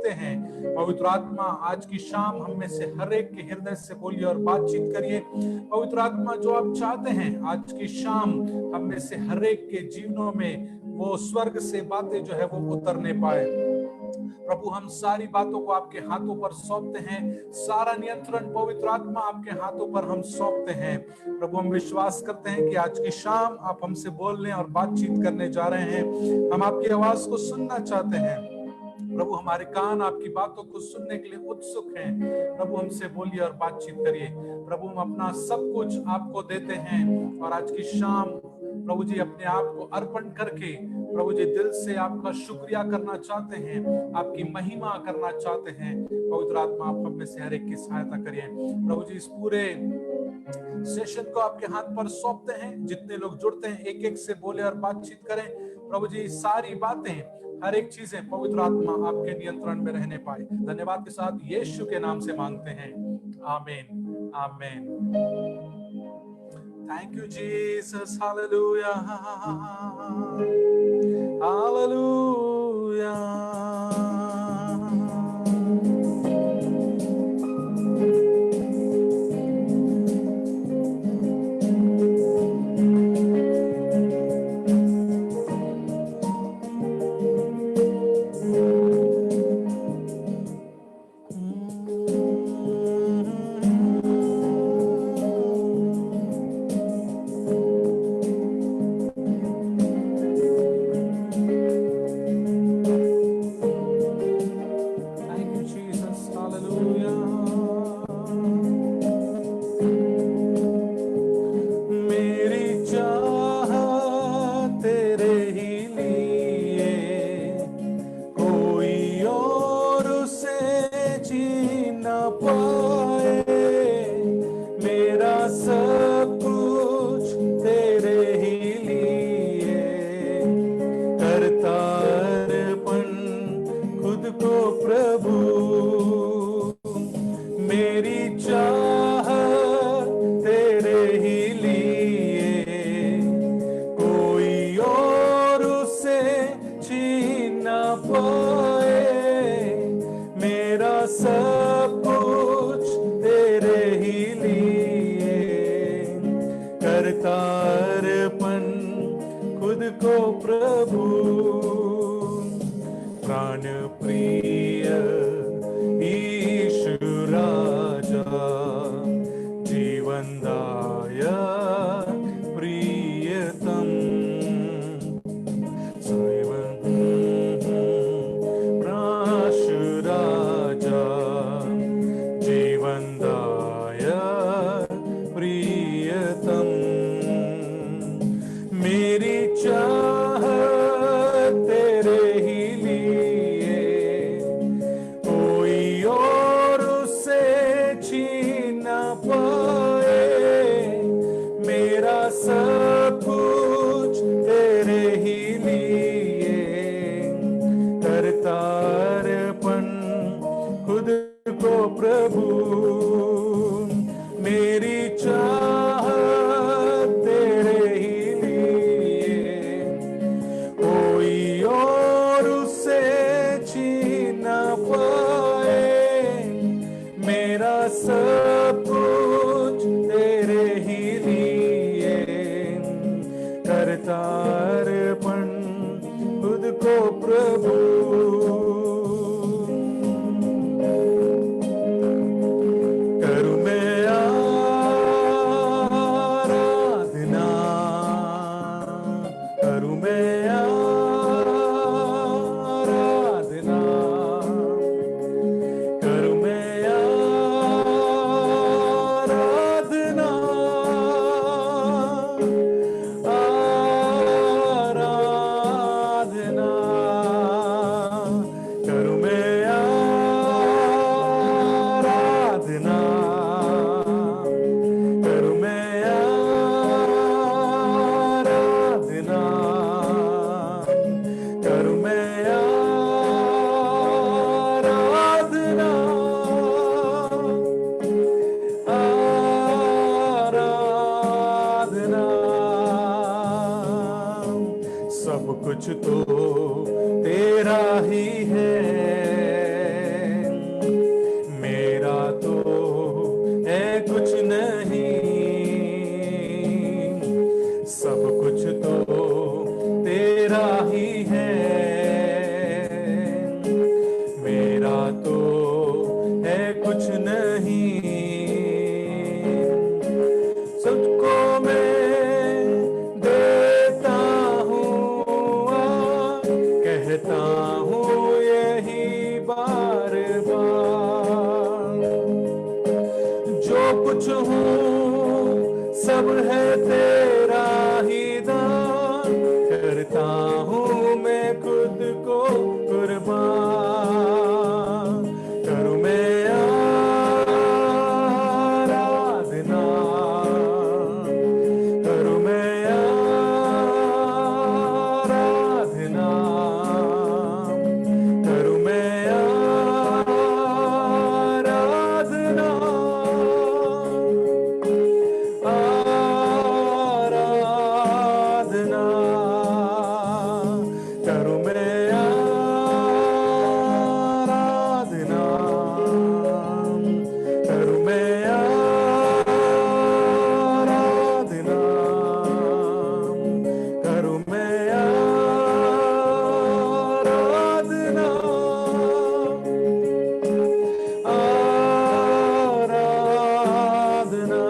सीखते हैं। पवित्र आत्मा आज की शाम हम में से हर एक के हृदय से बोलिए और बातचीत करिए। पवित्र आत्मा जो आप चाहते हैं आज की शाम हम में से हर एक के जीवनों में वो स्वर्ग से बातें जो है वो उतरने पाए। प्रभु हम सारी बातों को आपके हाथों पर सौंपते हैं, सारा नियंत्रण पवित्र आत्मा आपके हाथों पर हम सौंपते हैं। प्रभु हम विश्वास करते हैं कि आज की शाम आप हमसे बोलने और बातचीत करने जा रहे हैं। हम आपकी आवाज को सुनना चाहते हैं। प्रभु हमारे कान आपकी बातों को सुनने के लिए उत्सुक हैं। प्रभु हमसे बोलिए और बातचीत करिए। प्रभु हम अपना सब कुछ आपको देते हैं और आज की शाम प्रभु जी अपने आप को अर्पण करके प्रभु जी दिल से आपका शुक्रिया करना चाहते हैं, आपकी महिमा करना चाहते हैं। पवित्र आत्मा आप हम में से हर एक की सहायता करिए। प्रभु जी इस पूरे सेशन को आपके हाथ पर सौंपते हैं। जितने लोग जुड़ते हैं एक एक से बोले और बातचीत करें। प्रभु जी सारी बातें हर एक चीजें पवित्र आत्मा आपके नियंत्रण में रहने पाए। धन्यवाद के साथ यीशु के नाम से मांगते हैं, आमीन आमीन। Thank you Jesus, hallelujah hallelujah. प्राण प्रिय ईशु राजा कुछ हूँ सब है तेरा ही दान, करता हूँ मैं खुद को कुर्बान, करूँ मैं आराधना, करूँ मैं आराधना, करूँ मैं आराधना, आराधना, करूँ मैं आराधना, करूँ मैं आराधना, करूँ मैं आराधना, आराधना,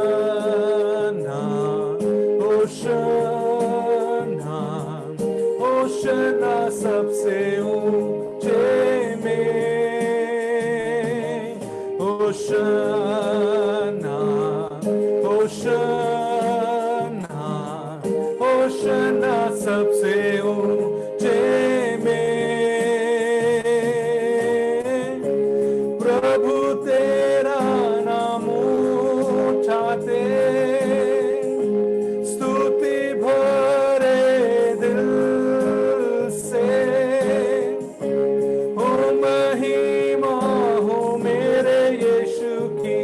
होशन्ना, होशन्ना, होशन्ना सबसे ऊंचे में, होशन्ना, होशन्ना, होशन्ना सबसे ऊंचे में, प्रभु तेरा नाम उठाते, स्तुति भरे दिल से, हो महिमा हो मेरे यीशु की,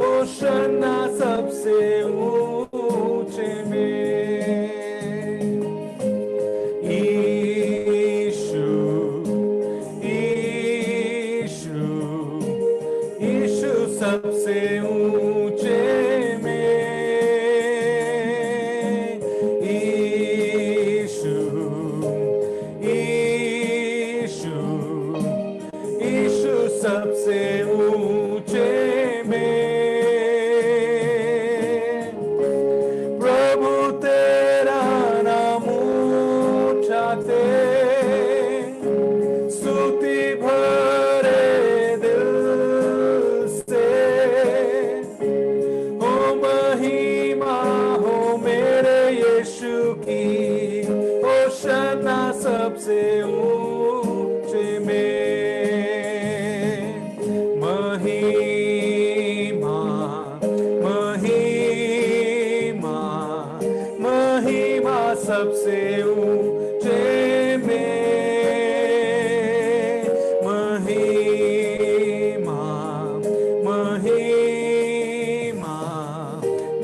होशन्ना सबसे ऊंचे में, यीशु, यीशु, यीशु सबसे ऊंचे में, यीशु, यीशु, यीशु सबसे ऊंचे में, प्रभु तेरा नाम उठाते, स्तुति भरे दिल से, हो महिमा हो मेरे यीशु की, होशन्ना सबसे ऊंचे में, महिमा, महिमा, महिमा सबसे ऊंचे में, महिमा, महिमा,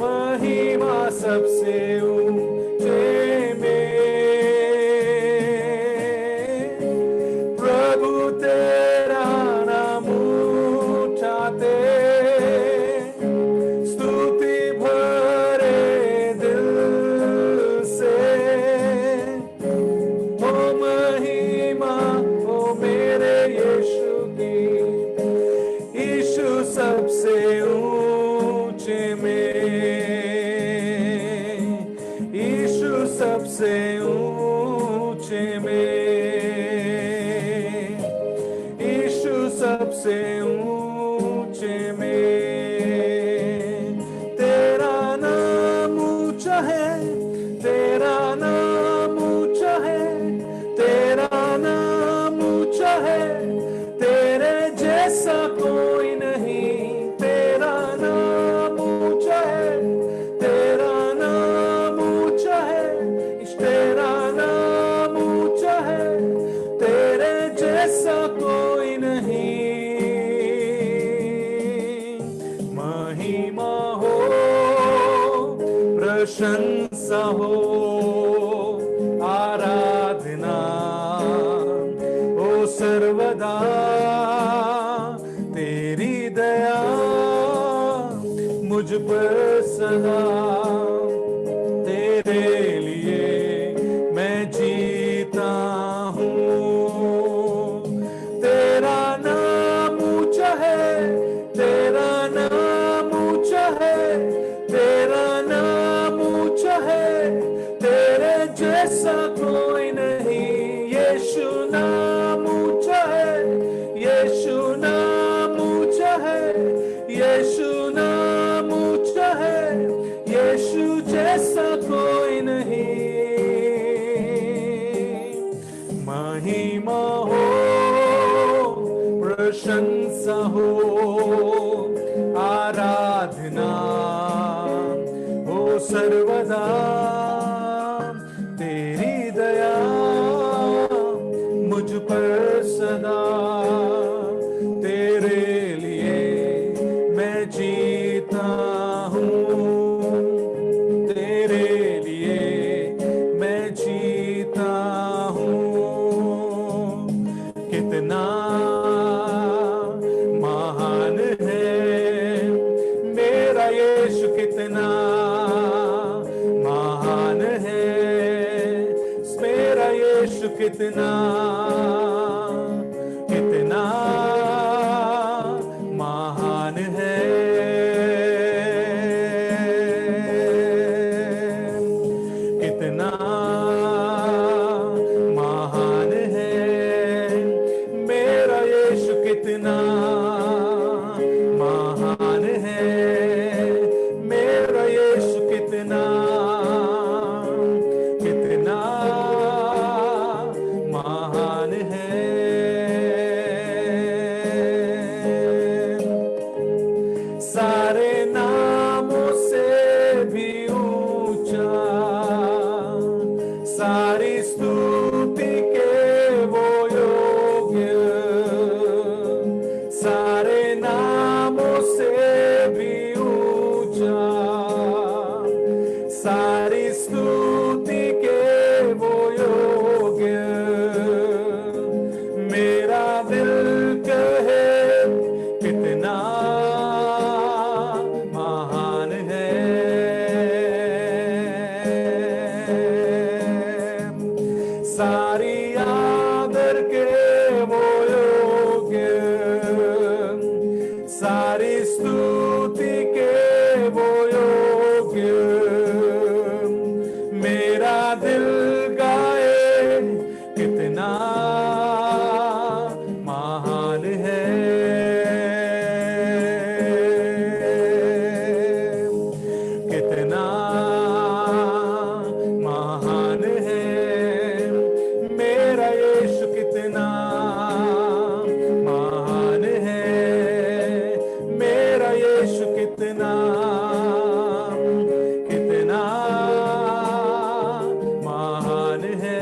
महिमा सबसे ऊंचे में, प्रभु तेरा नाम उठाते, स्तुति भरे दिल से, हो महिमा हो मेरे यीशु की, यीशु सबसे ऊंचे में, यीशु सबसे ऊंचे में, यीशु सबसे ऊंचे में, तेरा नाम ऊंचा है, तेरा नाम ऊंचा है, तेरा नाम ऊंचा है, तेरे जैसा कोई नहीं, तेरा नाम ऊंचा है, तेरा नाम ऊंचा है, तेरा नाम ऊंचा है, तेरे जैसा कोई नहीं, महिमा हो, प्रशंसा हो, आराधना हो सर्वदा, तेरी दया मुझ पर सदा, तेरे लिए मैं जीता हूँ, तेरा नाम ऊंचा है, तेरा नाम ऊंचा है, तेरा नाम ऊंचा है, तेरे जैसा कोई नहीं, यीशु नाम ऊंचा है, यीशु नाम महिमा हो, प्रशंसा हो, आराधना हो सर्वदा। तेरी दया मुझ पर सदा, तेरे लिए मैं जीता हूँ, तेरे लिए मैं जीता हूँ। कितना महान है मेरा यीशु, कितना महान है मेरा यीशु, कितना कितना महान है, कितना महान है मेरा यीशु, कितना महान है मेरा यीशु, कितना कितना महान है। सारे नामों से भी ऊंचा, सारी स्तुति के वो योग्य, सारे नामों से भी ऊंचा, सारी स्तुति के वो योग्य। मेरा दिल कहे कितना महान है, सारी आदर के वो योग्य, सारी स्तुति के वो योग्य। मेरा दिल गाए कितना महान है, कितना महान है मेरा यीशु, कितना महान है मेरा यीशु, कितना कितना महान है।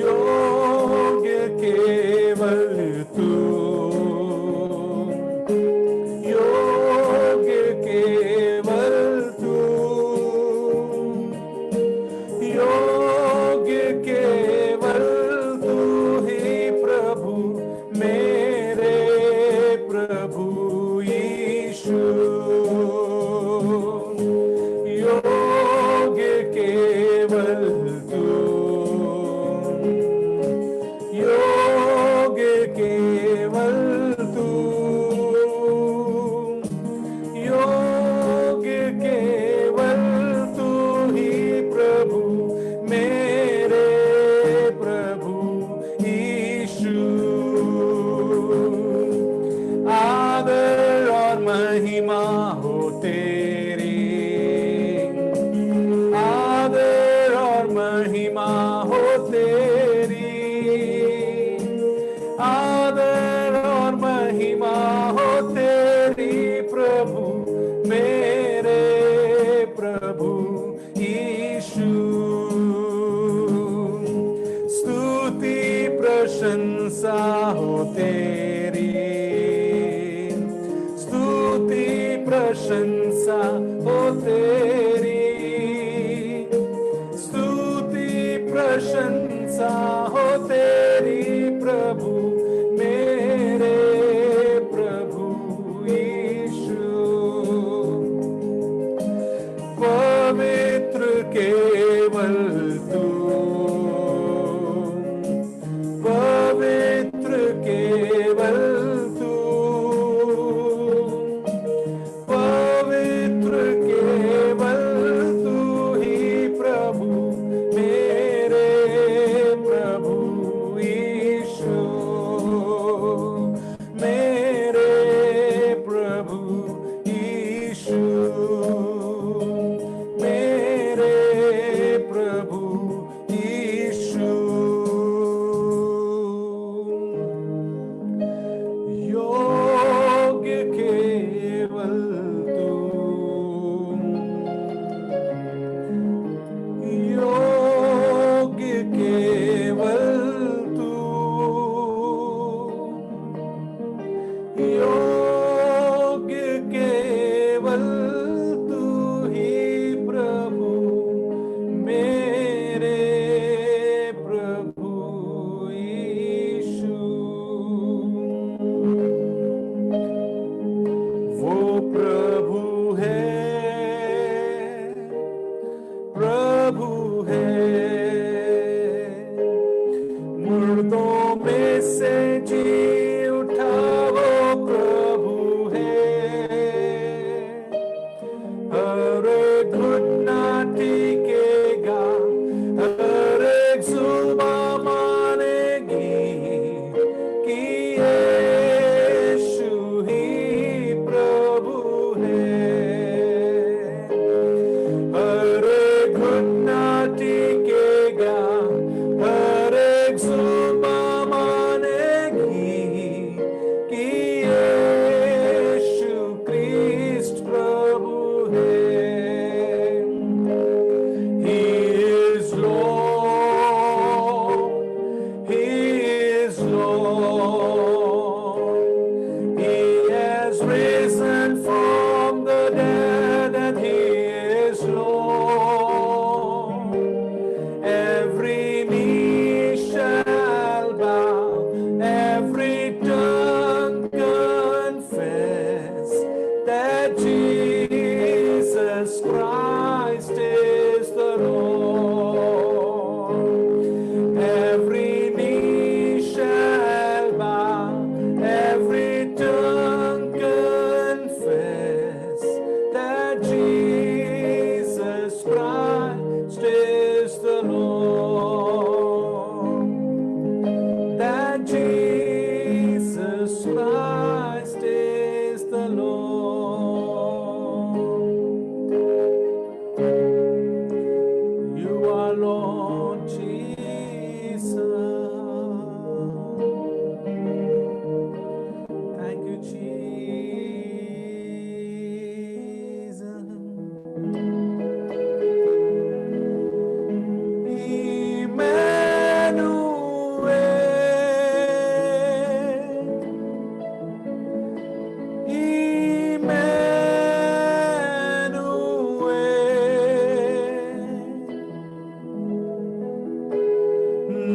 योग्य केवल तू, योग्य केवल तू, योग्य केवल तू ही प्रभु, मेरे प्रभु यीशु। योग्य केवल तू, योग्य केवल तू, योग्य केवल तू ही प्रभु, मेरे प्रभु यीशु। आदर और महिमा हो तेरी, आदर और महिमा हो तेरी, आदर और महिमा हो तेरी प्रभु, मेरे प्रभु यीशु। स्तुति प्रशंसा हो तेरी, स्तुति प्रशंसा हो तेरी, स्तुति प्रशंसा हो तेरी प्रभु, मेरे प्रभु यीशु। पवित्र केवल तू, पवित्र केवल तू, पवित्र केवल प्रभु है, प्रभु है, मुर्दों में से जी उठा वो प्रभु है, हर एक घुटना टिकेगा, हर एक जुबान मानेगी कि यीशु ही प्रभु है, हर एक घुटना टिकेगा, हर एक जुबान मानेगी कि यीशु क्रिस्ट प्रभु है। He is Lord, He is Lord, He has risen from the dead and He is Lord. Every knee shall bow, every tongue confess that Jesus Christ is the Lord. Every knee shall bow, every tongue confess that Jesus Christ is the Lord. That Jesus Christ is the Lord. You are Lord Jesus. Thank you, Jesus.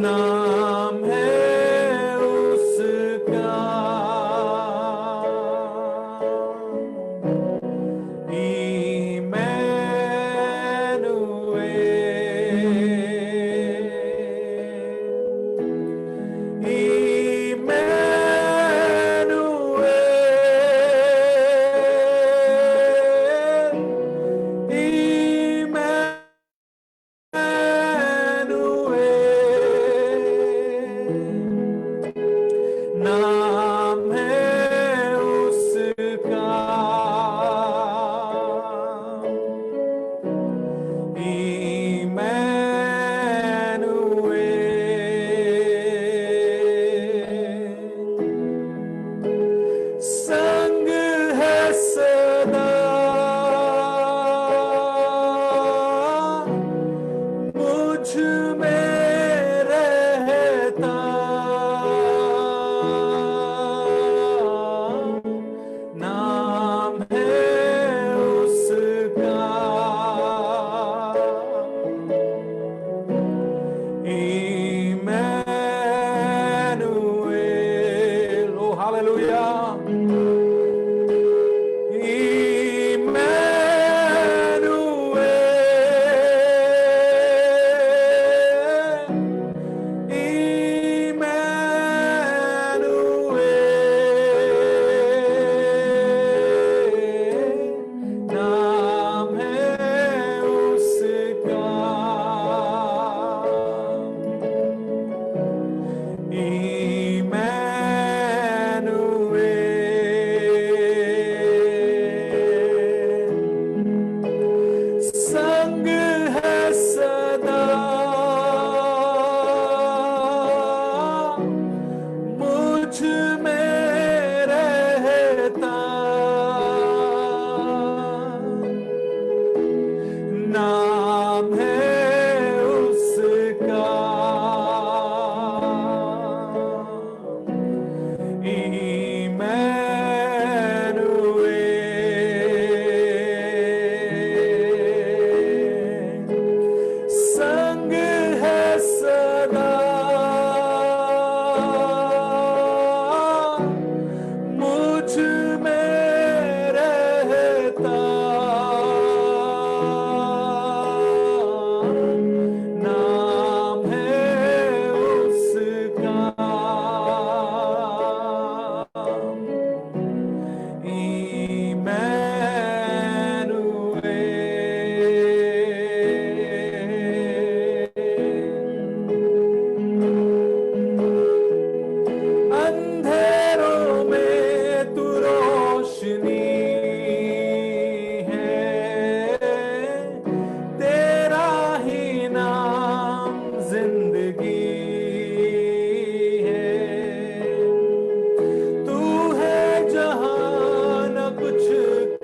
नाम है उसका नाम है उसका Immanuel. संग है सदा मुझ में रहता, नाम है उसका इम्मानुएल। ओ हालेलुया, नाम है उसका इम्मानुएल। संग है सदा मुझ में रहता, नाम है उसका इम्मानुएल। संग है सदा मुझ में रहता,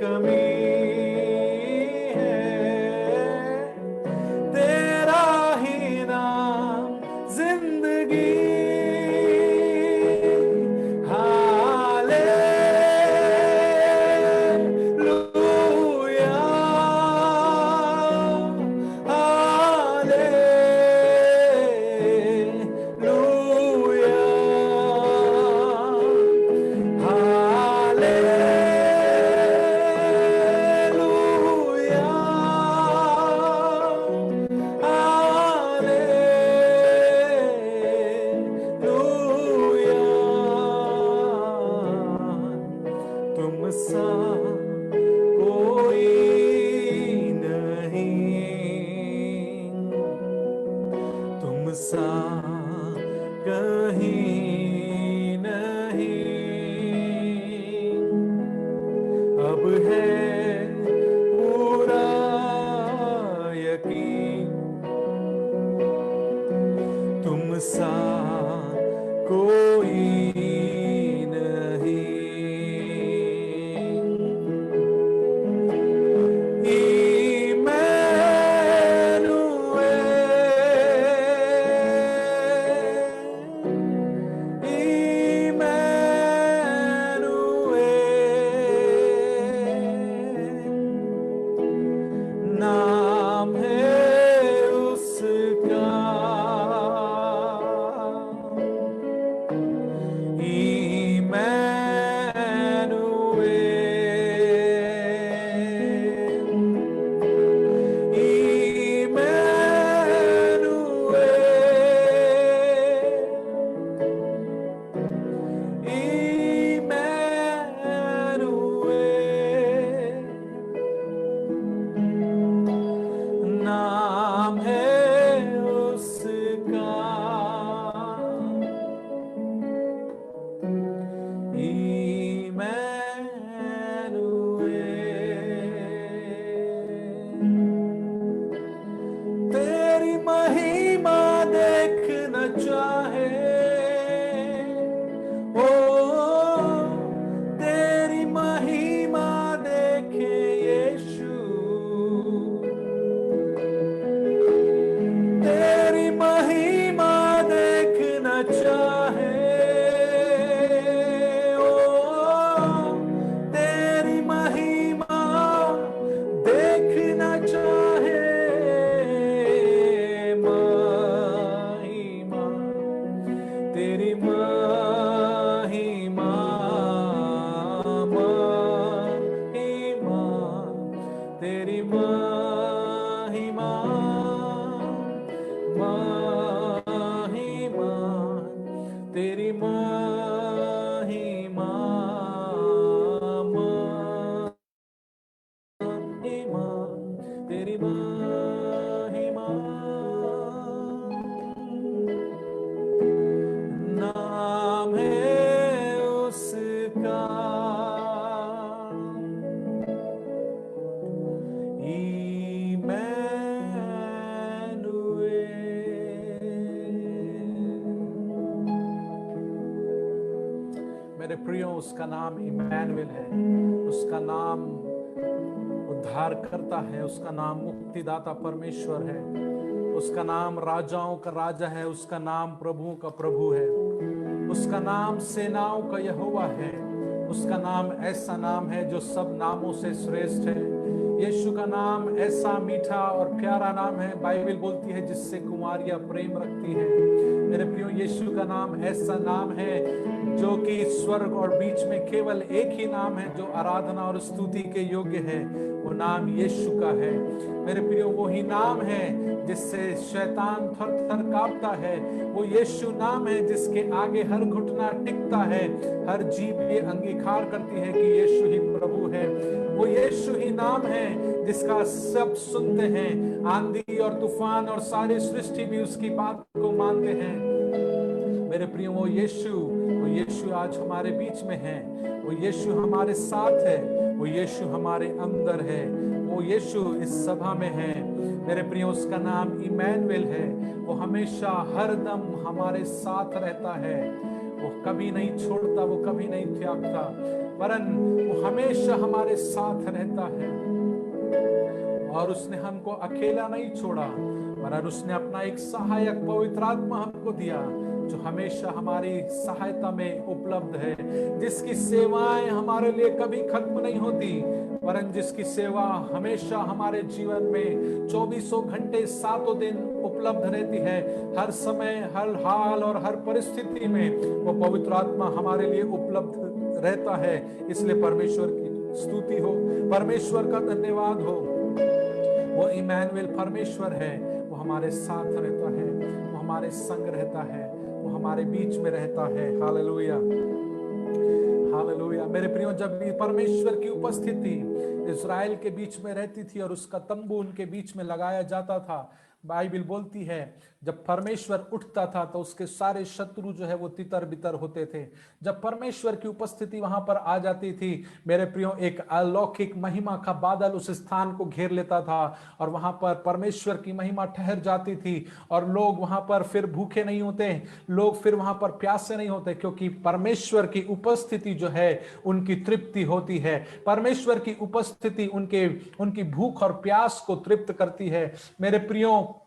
कमी है, तेरा ही नाम जिंदगी। मेरे प्रियो, उसका नाम इमैनुएल है, उसका नाम उद्धार करता है, उसका नाम मुक्तिदाता परमेश्वर है, उसका नाम राजाओं का राजा है, उसका नाम प्रभुओं का प्रभु है, उसका नाम सेनाओं का यहोवा है, उसका नाम ऐसा नाम है जो सब नामों से श्रेष्ठ है। यीशु का नाम ऐसा मीठा और प्यारा नाम है, बाइबल बोलती है जिससे कुमारियां प्रेम रखती हैं। मेरे प्रियो, यीशु का नाम ऐसा नाम है जो कि स्वर्ग और बीच में केवल एक ही नाम है जो आराधना और स्तुति के योग्य है, वो नाम यीशु का है। मेरे प्रियो, वो ही नाम है जिससे शैतान थर थर कांपता है, वो यीशु नाम है जिसके आगे हर घुटना टिकता है, हर जीभ ये अंगीकार करती है कि यीशु ही प्रभु है। वो यीशु ही नाम है जिसका सब सुनते हैं, आंधी और तूफान और सारी सृष्टि भी उसकी बात को मानते हैं। मेरे प्रियो, वो यीशु आज हमारे बीच में है, वो यीशु हमारे साथ है, वो यीशु हमारे अंदर है, वो यीशु इस सभा में है। मेरे प्रियो, उसका नाम इमैनुएल है, वो हमेशा हर दम हमारे साथ रहता है, वो कभी नहीं छोड़ता, वो कभी नहीं त्यागता। वरन वो हमेशा हमारे साथ रहता है। और उसने हमको अकेला नहीं छोड़ा, वरन उसने अपना एक सहायक पवित्र आत्मा हमको दिया, जो हमेशा हमारी सहायता में उपलब्ध है, जिसकी सेवाएं हमारे लिए कभी खत्म नहीं होती, वरन जिसकी सेवा हमेशा हमारे जीवन में 24 घंटे 7 दिन उपलब्ध रहती है। हर समय, हर हाल और हर परिस्थिति में वो पवित्र आत्मा हमारे लिए उपलब्ध रहता है। इसलिए परमेश्वर की स्तुति हो, परमेश्वर का धन्यवाद हो। वो इमैनुएल परमेश्वर है, वो हमारे साथ रहता है, वो हमारे संग रहता है, वो हमारे बीच में रहता है। Hallelujah, hallelujah. मेरे प्रियो, जब भी परमेश्वर की उपस्थिति इज़राइल के बीच में रहती थी और उसका तंबू उनके बीच में लगाया जाता था, बाइबल बोलती है जब परमेश्वर उठता था तो उसके सारे शत्रु जो है वो तितर बितर होते थे। जब परमेश्वर की उपस्थिति वहां पर आ जाती थी, मेरे प्रियो, एक अलौकिक महिमा का बादल उस स्थान को घेर लेता था और वहां पर परमेश्वर की महिमा ठहर जाती थी। और लोग वहां पर फिर भूखे नहीं होते, लोग फिर वहां पर प्यासे नहीं होते, क्योंकि परमेश्वर की उपस्थिति जो है उनकी तृप्ति होती है। परमेश्वर की उपस्थिति उनकी भूख और प्यास को तृप्त करती है। मेरे प्रियो,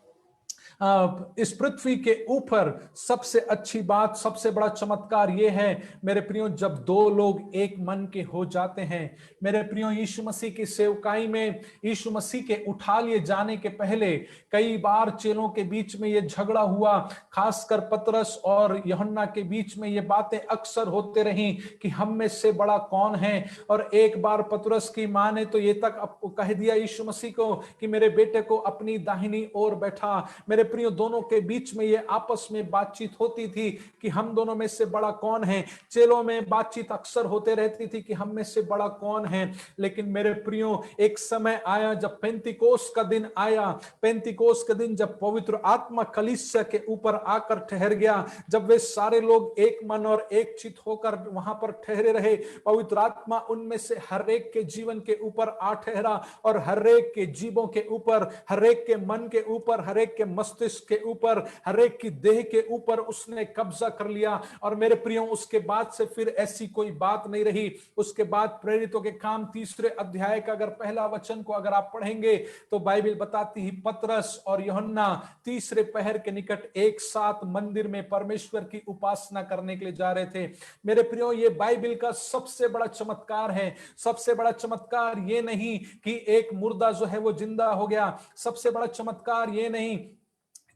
इस पृथ्वी के ऊपर सबसे अच्छी बात, सबसे बड़ा चमत्कार यह है मेरे प्रियो, जब दो लोग एक मन के हो जाते हैं। मेरे प्रियो, यीशु मसीह की सेवकाई में, यीशु मसीह के उठा लिए जाने के पहले कई बार चेलों के बीच में यह झगड़ा हुआ, खासकर पतरस और यूहन्ना के बीच में ये बातें अक्सर होते रही कि हम में से बड़ा कौन है। और एक बार पतरस की मां ने तो ये तक कह दिया यीशु मसीह को कि मेरे बेटे को अपनी दाहिनी ओर बैठा। मेरे प्रियो, दोनों के बीच में ये आपस में बातचीत होती थी कि हम दोनों में से बड़ा कौन है। चेलों में बातचीत अक्सर होते रहती थी कि हम में से बड़ा कौन है। लेकिन मेरे प्रियो, एक समय आया जब पेंतिकोस का दिन आया। पेंतिकोस का दिन जब पवित्र आत्मा कलीसिया के ऊपर आकर ठहर गया, जब वे सारे लोग एक मन और एक चित होकर वहां पर ठहरे रहे, पवित्र आत्मा उनमें से हर एक के जीवन के ऊपर आ ठहरा और हर एक के जीवों के ऊपर, हर एक के मन के ऊपर, हर एक के मस्तिष्क के ऊपर, हर एक की देह के ऊपर उसने कब्जा कर लिया। और मेरे प्रियो, उसके बाद से फिर ऐसी कोई बात नहीं रही। उसके बाद प्रेरितों के काम 3 अध्याय का अगर पहला वचन को अगर आप पढ़ेंगे तो बाइबल बताती है पतरस और यूहन्ना तीसरे पहर के निकट एक साथ मंदिर में परमेश्वर की उपासना करने के लिए जा रहे थे। मेरे प्रियो, ये बाइबल का सबसे बड़ा चमत्कार है। सबसे बड़ा चमत्कार ये नहीं कि एक मुर्दा जो है वो जिंदा हो गया। सबसे बड़ा चमत्कार ये नहीं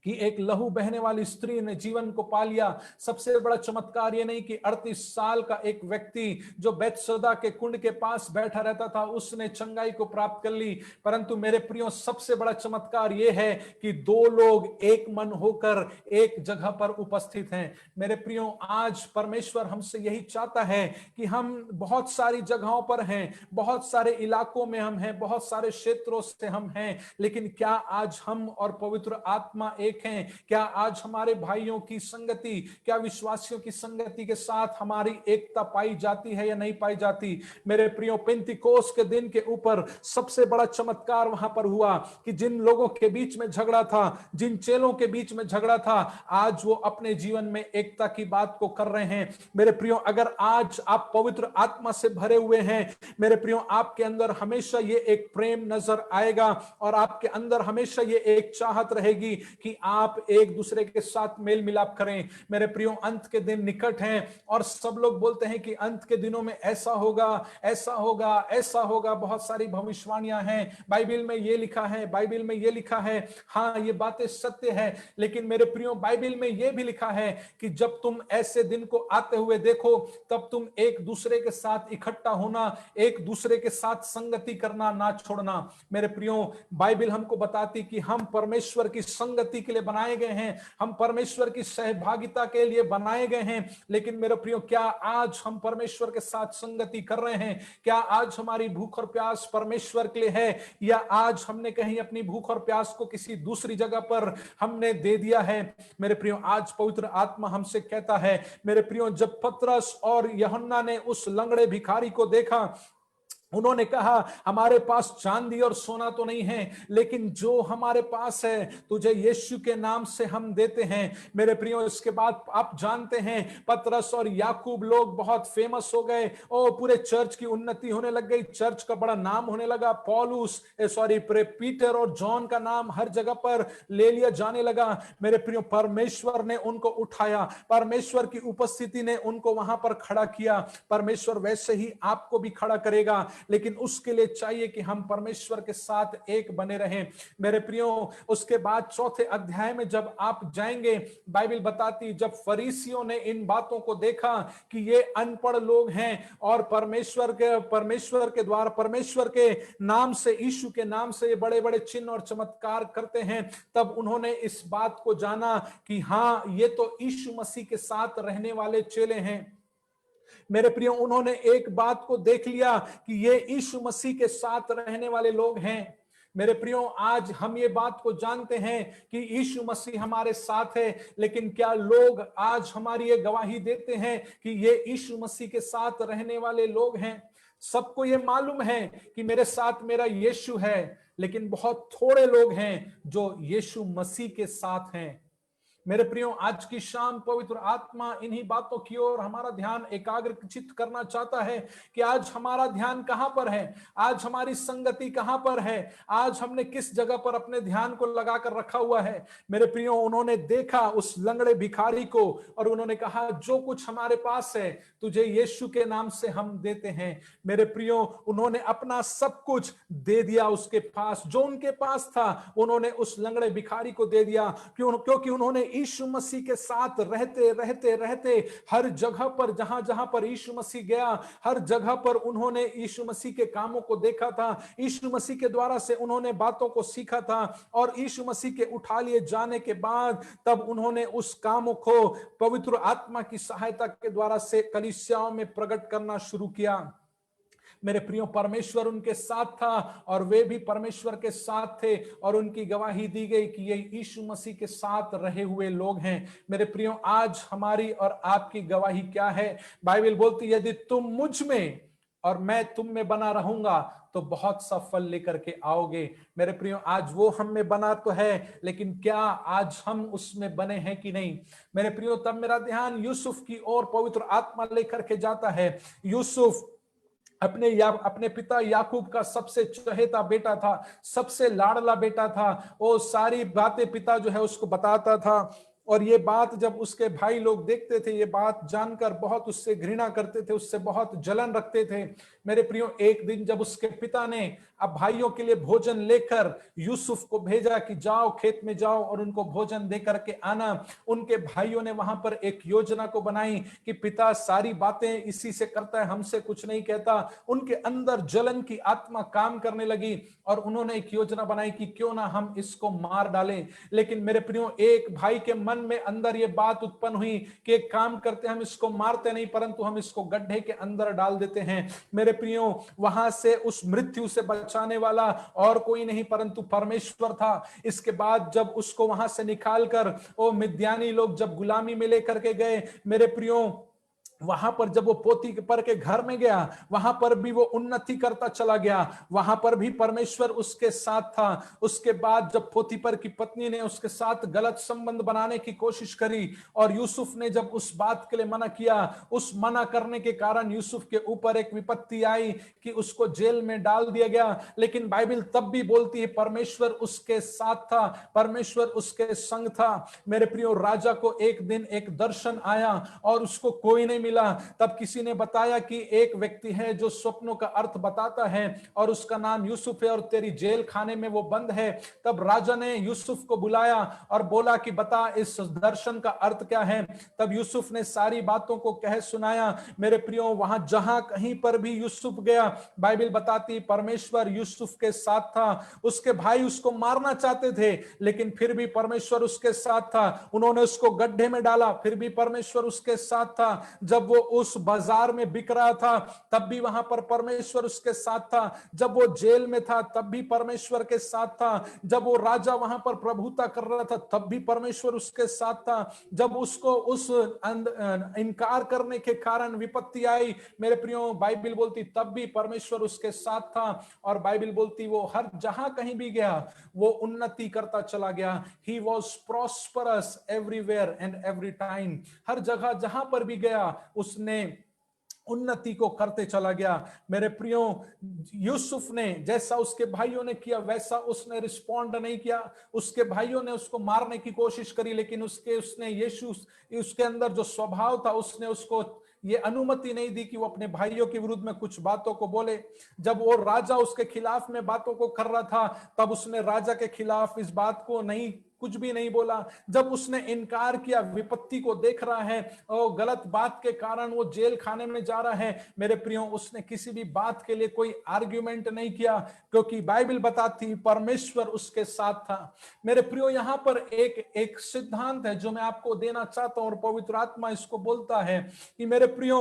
कि एक लहू बहने वाली स्त्री ने जीवन को पा लिया। सबसे बड़ा चमत्कार ये नहीं कि 38 साल का एक व्यक्ति जो बैतसैदा के कुंड के पास बैठा रहता था उसने चंगाई को प्राप्त कर ली। परंतु मेरे प्रियो, सबसे बड़ा चमत्कार ये है कि दो लोग एक मन होकर एक जगह पर उपस्थित हैं। मेरे प्रियो, आज परमेश्वर हमसे यही चाहता है कि हम बहुत सारी जगहों पर हैं, बहुत सारे इलाकों में हम हैं, बहुत सारे क्षेत्रों से हम हैं, लेकिन क्या आज हम और पवित्र आत्मा एक हैं? क्या आज हमारे भाइयों की संगति, क्या विश्वासियों की संगति के साथ हमारी एकता पाई जाती है या नहीं पाई जाती? मेरे प्रियो, पेंतिकोस के दिन के ऊपर सबसे बड़ा चमत्कार वहां पर हुआ कि जिन लोगों के बीच में झगड़ा था, जिन चेलों के बीच में झगड़ा था, आज वो अपने जीवन में एकता की बात को कर रहे हैं। मेरे प्रियो, अगर आज आप पवित्र आत्मा से भरे हुए हैं, मेरे प्रियो, आपके अंदर हमेशा ये एक प्रेम नजर आएगा और आपके अंदर हमेशा ये एक चाहत रहेगी कि आप एक दूसरे के साथ मेल मिलाप करें। मेरे प्रियो, अंत के दिन निकट हैं और सब लोग बोलते हैं कि अंत के दिनों में ऐसा होगा, ऐसा होगा, ऐसा होगा। बहुत सारी भविष्यवाणियां हैं, बाइबल में ये लिखा है, बाइबल में ये लिखा है। हाँ, ये बातें सत्य है, लेकिन मेरे प्रियो, बाइबल में ये भी लिखा है कि जब तुम ऐसे दिन को आते हुए देखो तब तुम एक दूसरे के साथ इकट्ठा होना, एक दूसरे के साथ संगति करना ना छोड़ना। मेरे प्रियो, बाइबल हमको बताती कि हम परमेश्वर की संगति के लिए बनाए गए हैं, हम परमेश्वर की सहभागिता के लिए बनाए गए हैं। लेकिन मेरे प्रियो, क्या आज हम परमेश्वर के साथ संगति कर रहे हैं? क्या आज हमारी भूख और प्यास परमेश्वर के लिए है, या आज हमने कहीं अपनी भूख और प्यास को किसी दूसरी जगह पर हमने दे दिया है? मेरे प्रियो, आज पवित्र आत्मा हमसे कहता है, मेरे प्रियो, जब पतरस और यूहन्ना ने उस लंगड़े भिखारी को देखा, उन्होंने कहा हमारे पास चांदी और सोना तो नहीं है, लेकिन जो हमारे पास है तुझे यीशु के नाम से हम देते हैं। मेरे प्रियो, इसके बाद आप जानते हैं पतरस और याकूब लोग बहुत फेमस हो गए और पूरे चर्च की उन्नति होने लग गई, चर्च का बड़ा नाम होने लगा। पौलुस पीटर और जॉन का नाम हर जगह पर ले लिया जाने लगा। मेरे प्रियो, परमेश्वर ने उनको उठाया, परमेश्वर की उपस्थिति ने उनको वहां पर खड़ा किया। परमेश्वर वैसे ही आपको भी खड़ा करेगा, लेकिन उसके लिए चाहिए कि हम परमेश्वर के साथ एक बने रहें। मेरे प्रियो, उसके बाद चौथे अध्याय में जब आप जाएंगे, बाइबल बताती जब फरीसियों ने इन बातों को देखा कि ये अनपढ़ लोग हैं और परमेश्वर के द्वारा, परमेश्वर के नाम से, यीशु के नाम से बड़े बड़े चिन्ह और चमत्कार करते हैं, तब उन्होंने इस बात को जाना कि हाँ, ये तो यीशु मसीह के साथ रहने वाले चेले हैं। मेरे प्रियो, उन्होंने एक बात को देख लिया कि ये यीशु मसीह के साथ रहने वाले लोग हैं। मेरे प्रियो, आज हम ये बात को जानते हैं कि यीशु मसीह हमारे साथ है, लेकिन क्या लोग आज हमारी ये गवाही देते हैं कि ये यीशु मसीह के साथ रहने वाले लोग हैं? सबको ये मालूम है कि मेरे साथ मेरा यीशु है, लेकिन बहुत थोड़े लोग हैं जो यीशु मसीह के साथ हैं। मेरे प्रियो, आज की शाम पवित्र आत्मा इन्हीं बातों की ओर हमारा ध्यान एकाग्रचित करना चाहता है कि आज हमारा ध्यान कहां पर है, आज हमारी संगति कहां पर है, आज हमने किस जगह पर अपने ध्यान को लगाकर रखा हुआ है। मेरे प्रियो, उन्होंने देखा उस लंगड़े भिखारी को और उन्होंने कहा जो कुछ हमारे पास है तुझे यीशु के नाम से हम देते हैं। मेरे प्रियो, उन्होंने अपना सब कुछ दे दिया उसके पास, जो उनके पास था उन्होंने उस लंगड़े भिखारी को दे दिया। क्योंकि उन्होंने यीशु मसीह के साथ रहते रहते रहते हर जगह पर, जहां जहां पर यीशु मसीह गया, हर जगह पर उन्होंने यीशु मसीह के कामों को देखा था, यीशु मसीह के द्वारा से उन्होंने बातों को सीखा था, और यीशु मसीह के उठा लिए जाने के बाद तब उन्होंने उस कामों को पवित्र आत्मा की सहायता के द्वारा से कलीसियाओं में प्रकट करना शुरू किया। मेरे प्रियो, परमेश्वर उनके साथ था और वे भी परमेश्वर के साथ थे, और उनकी गवाही दी गई कि ये यीशु मसीह के साथ रहे हुए लोग हैं। मेरे प्रियो, आज हमारी और आपकी गवाही क्या है? बाइबल बोलती है यदि तुम मुझ में और मैं तुम में बना रहूंगा तो बहुत सा फल लेकर के आओगे। मेरे प्रियो, आज वो हम में बना तो है, लेकिन क्या आज हम उसमें बने हैं कि नहीं? मेरे प्रियो, तब मेरा ध्यान यूसुफ की ओर पवित्र आत्मा लेकर के जाता है। यूसुफ अपने पिता याकूब का सबसे चहेता बेटा था, सबसे लाडला बेटा था। वो सारी बातें पिता जो है उसको बताता था, और ये बात जब उसके भाई लोग देखते थे, ये बात जानकर बहुत उससे घृणा करते थे, उससे बहुत जलन रखते थे। मेरे प्रियो, एक दिन जब उसके पिता ने अब भाइयों के लिए भोजन लेकर यूसुफ को भेजा कि जाओ खेत में जाओ और उनको भोजन दे करके आना, उनके भाइयों ने वहां पर एक योजना को बनाई कि पिता सारी बातें इसी से करता है, हमसे कुछ नहीं कहता। उनके अंदर जलन की आत्मा काम करने लगी और उन्होंने एक योजना बनाई कि क्यों ना हम इसको मार डालें। लेकिन मेरे प्रियो, एक भाई के मन में अंदर ये बात उत्पन्न हुई कि एक काम करते, हम इसको मारते नहीं परंतु हम इसको गड्ढे के अंदर डाल देते हैं। मेरे प्रियो, वहां से उस मृत्यु से बचाने वाला और कोई नहीं परंतु परमेश्वर था। इसके बाद जब उसको वहां से निकालकर वो मिद्यानी लोग जब गुलामी में लेकर के गए, मेरे प्रियो, वहां पर जब वो पोतीपर के घर में गया, वहां पर भी वो उन्नति करता चला गया, वहां पर भी परमेश्वर उसके साथ था। उसके बाद जब पोतीपर की पत्नी ने उसके साथ गलत संबंध बनाने की कोशिश करी और यूसुफ ने जब उस बात के लिए मना किया, उस मना करने के कारण यूसुफ के ऊपर एक विपत्ति आई कि उसको जेल में डाल दिया गया। लेकिन बाइबल तब भी बोलती है परमेश्वर उसके साथ था, परमेश्वर उसके संग था। मेरे प्रियो, राजा को एक दिन एक दर्शन आया और उसको कोई नहीं मिला। तब किसी ने बताया कि एक व्यक्ति है जो स्वप्नों का अर्थ बताता है और उसका नाम यूसुफ है और तेरी जेल खाने में वो बंद है। तब राजा ने यूसुफ को बुलाया और बोला कि बता इस दर्शन का अर्थ क्या है। तब यूसुफ ने सारी बातों को कह सुनाया। मेरे प्रियो, वहां जहां कहीं पर भी यूसुफ गया, बाइबल बताती परमेश्वर यूसुफ के साथ था। उसके भाई उसको मारना चाहते थे, लेकिन फिर भी परमेश्वर उसके साथ था। उन्होंने उसको गड्ढे में डाला, फिर भी परमेश्वर उसके साथ था। जब जब वो उस बाजार में बिक रहा था तब भी वहां पर परमेश्वर उसके साथ था, जब वो जेल में था तब भी परमेश्वर के साथ था, जब वो राजा वहां पर प्रभुता कर रहा था तब भी परमेश्वर उसके साथ था, जब उसको उस इनकार करने के कारण विपत्ति आई, मेरे प्रियो बाइबल बोलती तब भी परमेश्वर उसके साथ था। और बाइबल बोलती वो हर जहां कहीं भी गया वो उन्नति करता चला गया। He was prosperous everywhere and every time. हर जगह जहां पर भी गया उसने उन्नति को करते चला गया। मेरे प्रियो यूसुफ ने जैसा उसके भाइयों ने किया वैसा उसने रिस्पॉन्ड नहीं किया। उसके भाइयों ने उसको मारने की कोशिश करी, लेकिन उसने यीशु उसके अंदर जो स्वभाव था उसने उसको ये अनुमति नहीं दी कि वो अपने भाइयों के विरुद्ध में कुछ बातों को बोले। जब वो राजा उसके खिलाफ में बातों को कर रहा था तब उसने राजा के खिलाफ इस बात को नहीं, कुछ भी नहीं बोला। जब उसने इनकार किया, विपत्ति को देख रहा है और गलत बात के कारण वो जेल खाने में जा रहा है, मेरे प्रियो उसने किसी भी बात के लिए कोई आर्ग्यूमेंट नहीं किया, क्योंकि बाइबल बताती परमेश्वर उसके साथ था। मेरे प्रियो यहां पर एक सिद्धांत है जो मैं आपको देना चाहता हूं और पवित्र आत्मा इसको बोलता है कि मेरे प्रियो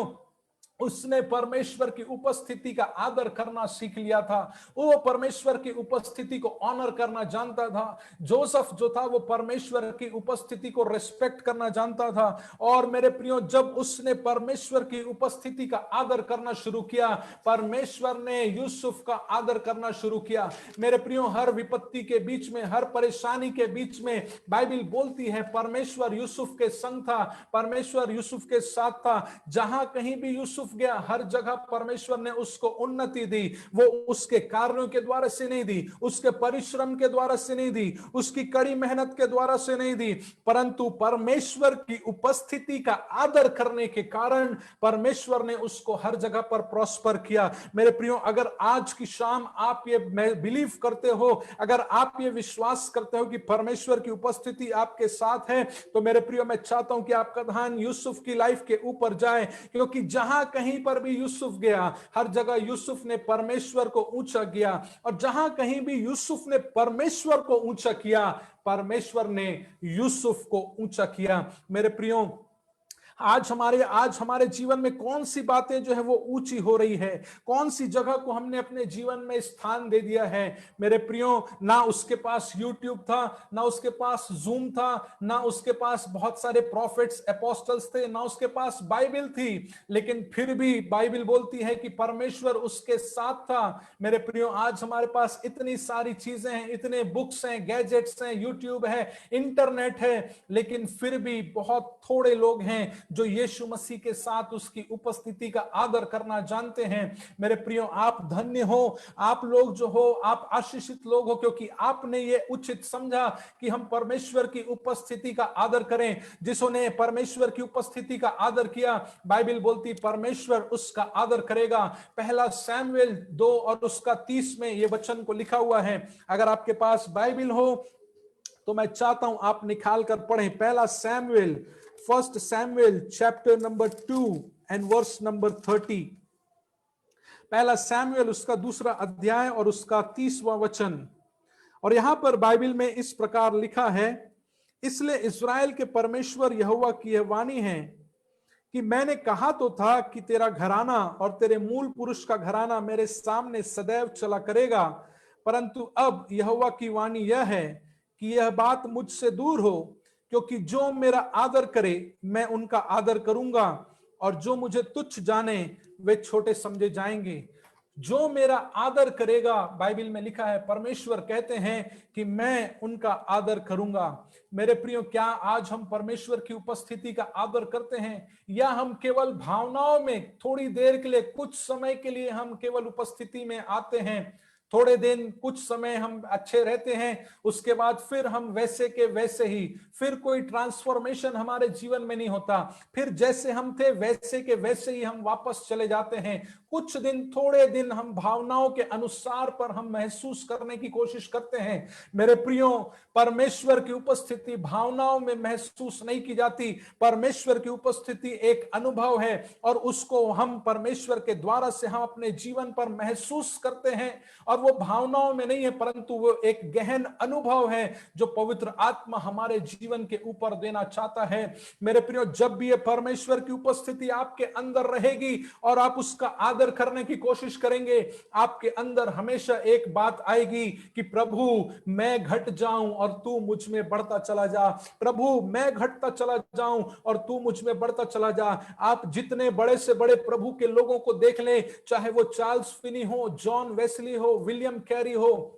उसने परमेश्वर की उपस्थिति का आदर करना सीख लिया था। वो परमेश्वर की उपस्थिति को ऑनर करना जानता था। जोसेफ जो था वो परमेश्वर की उपस्थिति को रिस्पेक्ट करना जानता था। और मेरे प्रियो जब उसने परमेश्वर की उपस्थिति का आदर करना शुरू किया, परमेश्वर ने यूसुफ का आदर करना शुरू किया। मेरे प्रियो हर विपत्ति के बीच में, हर परेशानी के बीच में बाइबल बोलती है परमेश्वर यूसुफ के संग था, परमेश्वर यूसुफ के साथ था। जहां कहीं भी यूसुफ गया हर जगह परमेश्वर ने उसको उन्नति दी। वो उसके कार्यों के द्वारा से नहीं दी, उसके परिश्रम के द्वारा से नहीं दी, उसकी कड़ी मेहनत के द्वारा से नहीं दी, परंतु परमेश्वर की उपस्थिति का आदर करने के कारण परमेश्वर ने उसको हर जगह पर प्रॉस्पर किया। मेरे प्रियो अगर आज की शाम आप ये बिलीव करते हो, अगर आप ये विश्वास करते हो कि परमेश्वर की उपस्थिति आपके साथ है, तो मेरे प्रियो मैं चाहता हूं कि आपका ध्यान यूसुफ की लाइफ के ऊपर जाए, क्योंकि जहां कहीं पर भी यूसुफ गया हर जगह यूसुफ ने परमेश्वर को ऊंचा किया। और जहां कहीं भी यूसुफ ने परमेश्वर को ऊंचा किया, परमेश्वर ने यूसुफ को ऊंचा किया। मेरे प्रियो आज हमारे जीवन में कौन सी बातें जो है वो ऊंची हो रही है, कौन सी जगह को हमने अपने जीवन में स्थान दे दिया है। मेरे प्रियो ना उसके पास यूट्यूब था, ना उसके पास जूम था, ना उसके पास बहुत सारे प्रॉफिट्स एपोस्टल्स थे, ना उसके पास बाइबल थी, लेकिन फिर भी बाइबल बोलती है कि परमेश्वर उसके साथ था। मेरे प्रियो आज हमारे पास इतनी सारी चीजें हैं, इतने बुक्स हैं, गैजेट्स हैं, यूट्यूब है, इंटरनेट है, लेकिन फिर भी बहुत थोड़े लोग हैं जो यीशु मसीह के साथ उसकी उपस्थिति का आदर करना जानते हैं। मेरे प्रियो आप धन्य हो, आप लोग जो हो आप आशीषित लोग हो, क्योंकि आपने ये उचित समझा कि हम परमेश्वर की उपस्थिति का आदर करें। जिसने परमेश्वर की उपस्थिति का आदर किया, बाइबल बोलती परमेश्वर उसका आदर करेगा। पहला सैमुएल 2 और उसका 30 में ये वचन को लिखा हुआ है। अगर आपके पास बाइबल हो तो मैं चाहता हूं आप निकाल कर पढ़ें। पहला Samuel, first Samuel chapter number 2 and verse number 30। पहला सैमुएल उसका दूसरा अध्याय और उसका 30वां वचन। और यहां पर बाइबल में इस प्रकार लिखा है, इसलिए इस्राएल के परमेश्वर यहोवा की यह वाणी है कि मैंने कहा तो था कि तेरा घराना और तेरे मूल पुरुष का घराना मेरे सामने सदैव चला करेगा, परंतु अब यहोवा की वाणी यह है कि यह बात मुझसे दूर हो, क्योंकि जो मेरा आदर करे मैं उनका आदर करूंगा, और जो मुझे तुच्छ जाने वे छोटे समझे जाएंगे। जो मेरा आदर करेगा, बाइबल में लिखा है परमेश्वर कहते हैं कि मैं उनका आदर करूंगा। मेरे प्रियो क्या आज हम परमेश्वर की उपस्थिति का आदर करते हैं, या हम केवल भावनाओं में थोड़ी देर के लिए, कुछ समय के लिए हम केवल उपस्थिति में आते हैं, थोड़े दिन कुछ समय हम अच्छे रहते हैं, उसके बाद फिर हम वैसे के वैसे ही, फिर कोई ट्रांसफॉर्मेशन हमारे जीवन में नहीं होता, फिर जैसे हम थे वैसे के वैसे ही हम वापस चले जाते हैं। कुछ दिन, थोड़े दिन हम भावनाओं के अनुसार पर हम महसूस करने की कोशिश करते हैं। मेरे प्रियो, परमेश्वर की उपस्थिति भावनाओं में महसूस नहीं की जाती। परमेश्वर की उपस्थिति एक अनुभव है और उसको हम परमेश्वर के द्वारा से हम अपने जीवन पर महसूस करते हैं। और वो भावनाओं में नहीं है, परंतु वो एक गहन अनुभव है जो पवित्र आत्मा हमारे जीवन के ऊपर देना चाहता है। मेरे प्रियो, जब भी ये परमेश्वर की उपस्थिति आपके अंदर रहेगी और आप उसका आदर करने की कोशिश करेंगे, आपके अंदर हमेशा एक बात आएगी कि प्रभु मैं घट जाऊं और तू मुझ में बढ़ता चला जा। प्रभु मैं घटता चला जाऊं और तू मुझ में बढ़ता चला जा। आप जितने बड़े से बड़े प्रभु के लोगों को देख लें, चाहे वो चार्ल्स फिनी हो, जॉन वेस्ली हो, विलियम कैरी हो,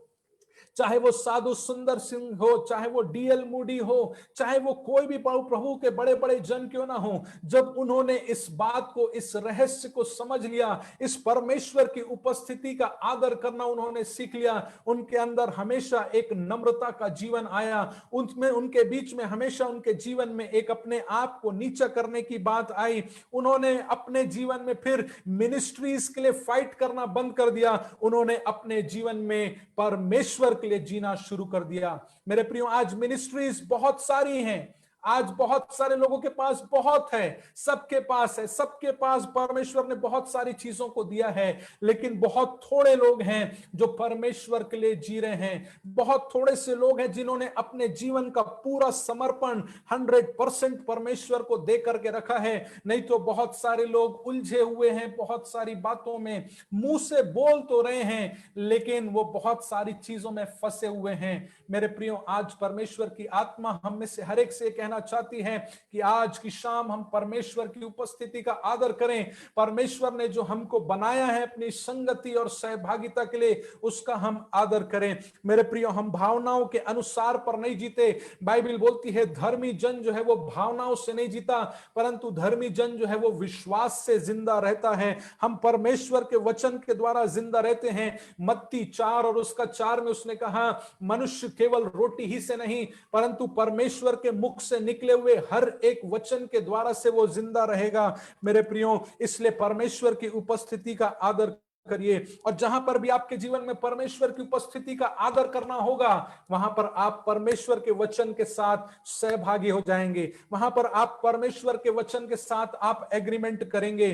चाहे वो साधु सुंदर सिंह हो, चाहे वो डीएल मूडी हो, चाहे वो कोई भी प्रभु के बड़े बड़े जन क्यों ना हो, जब उन्होंने इस बात को, इस रहस्य को समझ लिया, इस परमेश्वर की उपस्थिति का आदर करना उन्होंने सीख लिया, उनके अंदर हमेशा एक नम्रता का जीवन आया। उनमें, उनके बीच में हमेशा उनके जीवन में एक अपने आप को नीचा करने की बात आई। उन्होंने अपने जीवन में फिर मिनिस्ट्रीज के लिए फाइट करना बंद कर दिया। उन्होंने अपने जीवन में परमेश्वर के लिए जीना शुरू कर दिया। मेरे प्रियो, आज मिनिस्ट्रीज बहुत सारी हैं, आज बहुत सारे लोगों के पास बहुत है, सबके पास है, सबके पास परमेश्वर ने बहुत सारी चीजों को दिया है, लेकिन बहुत थोड़े लोग हैं जो परमेश्वर के लिए जी रहे हैं। बहुत थोड़े से लोग हैं जिन्होंने अपने जीवन का पूरा समर्पण 100% परमेश्वर को दे करके रखा है। नहीं तो बहुत सारे लोग उलझे हुए हैं बहुत सारी बातों में, मुंह से बोल तो रहे हैं लेकिन वो बहुत सारी चीजों में फंसे हुए हैं। मेरे प्रियो, आज परमेश्वर की आत्मा हम में से हर एक से कहना चाहती है कि आज की शाम हम परमेश्वर की उपस्थिति का आदर करें। परमेश्वर ने जो हमको बनाया है अपनी संगति और सहभागिता के लिए, उसका हम आदर करें। मेरे प्रियो, हम भावनाओं के अनुसार पर नहीं जीते। बाइबल बोलती है धर्मी जन जो है वो भावनाओं से नहीं जीता, परंतु धर्मी जन जो है वो विश्वास से जिंदा रहता है। हम परमेश्वर के वचन के द्वारा जिंदा रहते हैं। मत्ती 4 और उसका 4 में उसने कहा, मनुष्य केवल रोटी ही से नहीं परंतु परमेश्वर के मुख से निकले हुए हर एक वचन के द्वारा से वो जिंदा रहेगा। मेरे प्रियो, इसलिए परमेश्वर की उपस्थिति का आदर करिए। और जहां पर भी आपके जीवन में परमेश्वर की उपस्थिति का आदर करना होगा, वहां पर आप परमेश्वर के वचन के साथ सहभागी हो जाएंगे, वहां पर आप परमेश्वर के वचन के साथ आप एग्रीमेंट करेंगे।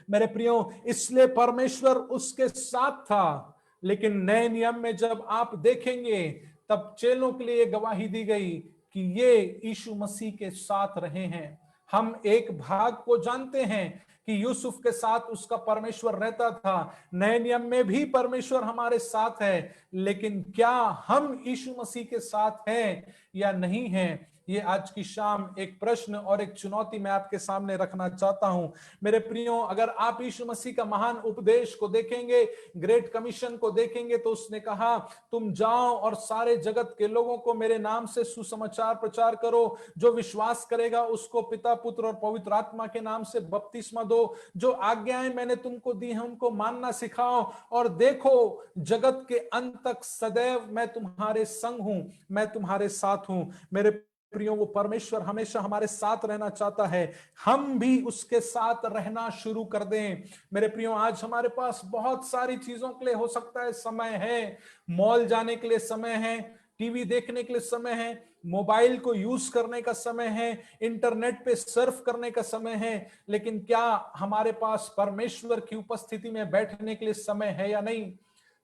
मेरे प्रियो, इसलिए परमेश्वर उसके साथ था। लेकिन नए नियम में जब आप देखेंगे, तब चेलों के लिए गवाही दी गई कि ये यीशु मसीह के साथ रहे हैं। हम एक भाग को जानते हैं कि यूसुफ के साथ उसका परमेश्वर रहता था। नए नियम में भी परमेश्वर हमारे साथ है, लेकिन क्या हम यीशु मसीह के साथ हैं या नहीं हैं? ये आज की शाम एक प्रश्न और एक चुनौती मैं आपके सामने रखना चाहता हूं। मेरे प्रियो, अगर आप यीशु मसीह का महान उपदेश को देखेंगे, ग्रेट कमीशन को देखेंगे, तो उसने कहा तुम जाओ और सारे जगत के लोगों को मेरे नाम से सुसमाचार प्रचार करो। जो विश्वास करेगा उसको पिता, पुत्र और पवित्र आत्मा के नाम से बपतिस्मा दो। जो आज्ञाएं मैंने तुमको दी हैं उनको मानना सिखाओ, और देखो जगत के अंत तक सदैव मैं तुम्हारे संग हूं, मैं तुम्हारे साथ हूं। मेरे प्रियो, वो परमेश्वर हमेशा हमारे साथ रहना चाहता है, हम भी उसके साथ रहना शुरू कर दें। मेरे प्रियो, आज हमारे पास बहुत सारी चीजों के लिए हो सकता है समय है, मॉल जाने के लिए समय है, टीवी देखने के लिए समय है, मोबाइल को यूज करने का समय है, इंटरनेट पे सर्फ करने का समय है, लेकिन क्या हमारे पास परमेश्वर की उपस्थिति में बैठने के लिए समय है या नहीं?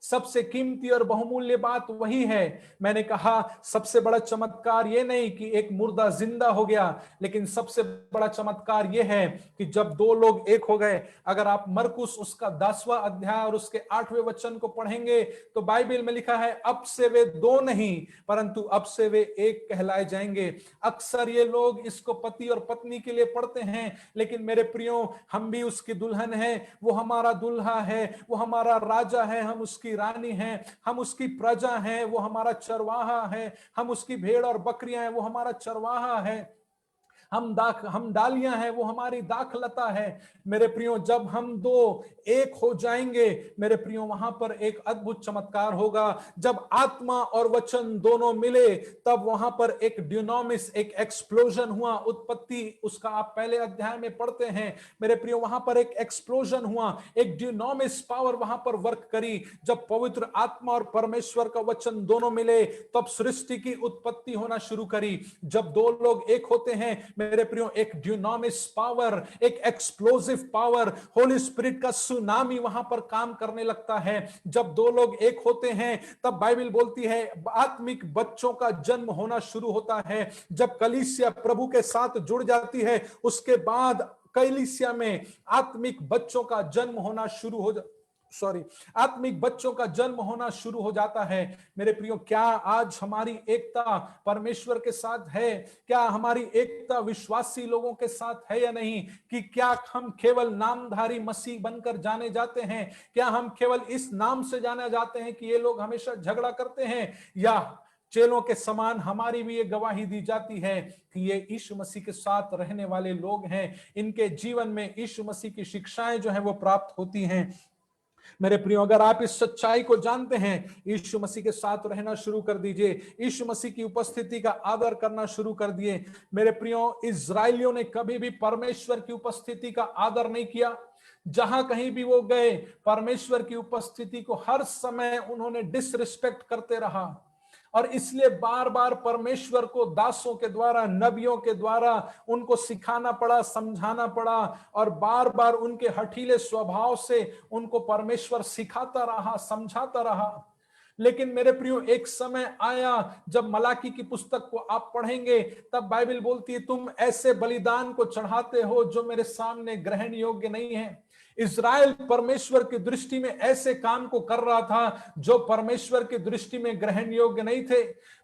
सबसे कीमती और बहुमूल्य बात वही है। मैंने कहा सबसे बड़ा चमत्कार ये नहीं कि एक मुर्दा जिंदा हो गया, लेकिन सबसे बड़ा चमत्कार ये है कि जब दो लोग एक हो गए। अगर आप मरकुस उसका 10वां अध्याय और उसके 8वें वचन को पढ़ेंगे तो बाइबल में लिखा है, अब से वे दो नहीं परंतु अब से वे एक कहलाए जाएंगे। अक्सर ये लोग इसको पति और पत्नी के लिए पढ़ते हैं, लेकिन मेरे प्रियो, हम भी उसकी दुल्हन है, वो हमारा दुल्हा है, वो हमारा राजा है, हम उसकी रानी हैं, हम उसकी प्रजा हैं, वो हमारा चरवाहा है, हम उसकी भेड़ और बकरियां हैं, वो हमारा चरवाहा है। हम डालियां हैं, वो हमारी दाखलता है। मेरे प्रियो, जब हम दो एक हो जाएंगे मेरे प्रियो, वहां पर एक अद्भुत चमत्कार होगा। जब आत्मा और वचन दोनों मिले तब वहां पर एक ड्यूनामिस, एक एक्सप्लोजन हुआ। उत्पत्ति उसका आप पहले अध्याय में पढ़ते हैं मेरे प्रियो, वहां पर एक एक्सप्लोजन हुआ, एक ड्यूनामिस पावर वहां पर वर्क करी। जब पवित्र आत्मा और परमेश्वर का वचन दोनों मिले तब सृष्टि की उत्पत्ति होना शुरू करी। जब दो लोग एक होते हैं मेरे प्रियो, एक ड्यूनामिस पावर, एक एक्सप्लोसिव पावर, होली स्पिरिट का सुनामी वहां पर काम करने लगता है। जब दो लोग एक होते हैं तब बाइबल बोलती है आत्मिक बच्चों का जन्म होना शुरू होता है। जब कलीसिया प्रभु के साथ जुड़ जाती है उसके बाद कलीसिया में आत्मिक बच्चों का जन्म होना शुरू हो आत्मिक बच्चों का जन्म होना शुरू हो जाता है। मेरे प्रियो, क्या आज हमारी एकता परमेश्वर के साथ है? क्या हमारी एकता विश्वासी लोगों के साथ है या नहीं? कि क्या हम केवल नामधारी मसीह बनकर जाने जाते हैं? क्या हम केवल इस नाम से जाने जाते हैं कि ये लोग हमेशा झगड़ा करते हैं? या चेलों के समान हमारी भी ये गवाही दी जाती है कि ये यीशु मसीह के साथ रहने वाले लोग हैं, इनके जीवन में यीशु मसीह की शिक्षाएं जो है वो प्राप्त होती हैं। मेरे प्रियो, अगर आप इस सच्चाई को जानते हैं, यीशु मसीह के साथ रहना शुरू कर दीजिए, यीशु मसीह की उपस्थिति का आदर करना शुरू कर दिए। मेरे प्रियो, इजराइलियों ने कभी भी परमेश्वर की उपस्थिति का आदर नहीं किया। जहां कहीं भी वो गए परमेश्वर की उपस्थिति को हर समय उन्होंने डिसरिस्पेक्ट करते रहा। और इसलिए बार बार परमेश्वर को दासों के द्वारा, नबियों के द्वारा उनको सिखाना पड़ा, समझाना पड़ा, और बार बार उनके हठीले स्वभाव से उनको परमेश्वर सिखाता रहा, समझाता रहा। लेकिन मेरे प्रियो, एक समय आया जब मलाकी की पुस्तक को आप पढ़ेंगे तब बाइबल बोलती है तुम ऐसे बलिदान को चढ़ाते हो जो मेरे सामने ग्रहण योग्य नहीं है। इज़राइल परमेश्वर की दृष्टि में ऐसे काम को कर रहा था जो परमेश्वर की दृष्टि में ग्रहण योग्य नहीं थे।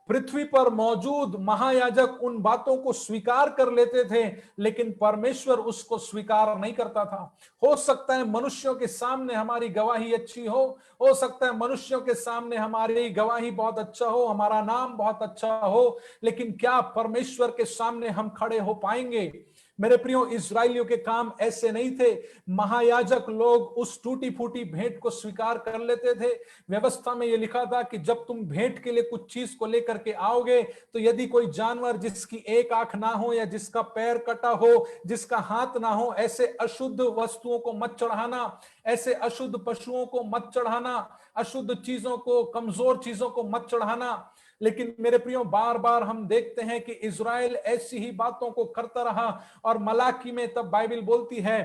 पृथ्वी पर मौजूद महायाजक उन बातों को स्वीकार कर लेते थे लेकिन परमेश्वर उसको स्वीकार नहीं करता था। हो सकता है मनुष्यों के सामने हमारी गवाही अच्छी हो सकता है मनुष्यों के सामने हमारी गवाही बहुत अच्छा हो, हमारा नाम बहुत अच्छा हो, लेकिन क्या परमेश्वर के सामने हम खड़े हो पाएंगे? मेरे प्रियो, इजराइलियों के काम ऐसे नहीं थे। महायाजक लोग उस टूटी फूटी भेंट को स्वीकार कर लेते थे। व्यवस्था में यह लिखा था कि जब तुम भेंट के लिए कुछ चीज को लेकर के आओगे तो यदि कोई जानवर जिसकी एक आंख ना हो या जिसका पैर कटा हो, जिसका हाथ ना हो, ऐसे अशुद्ध वस्तुओं को मत चढ़ाना, ऐसे अशुद्ध पशुओं को मत चढ़ाना, अशुद्ध चीजों को, कमजोर चीजों को मत चढ़ाना। लेकिन मेरे प्रियो, बार बार हम देखते हैं कि इज़राइल ऐसी ही बातों को करता रहा। और मलाकी में तब बाइबल बोलती है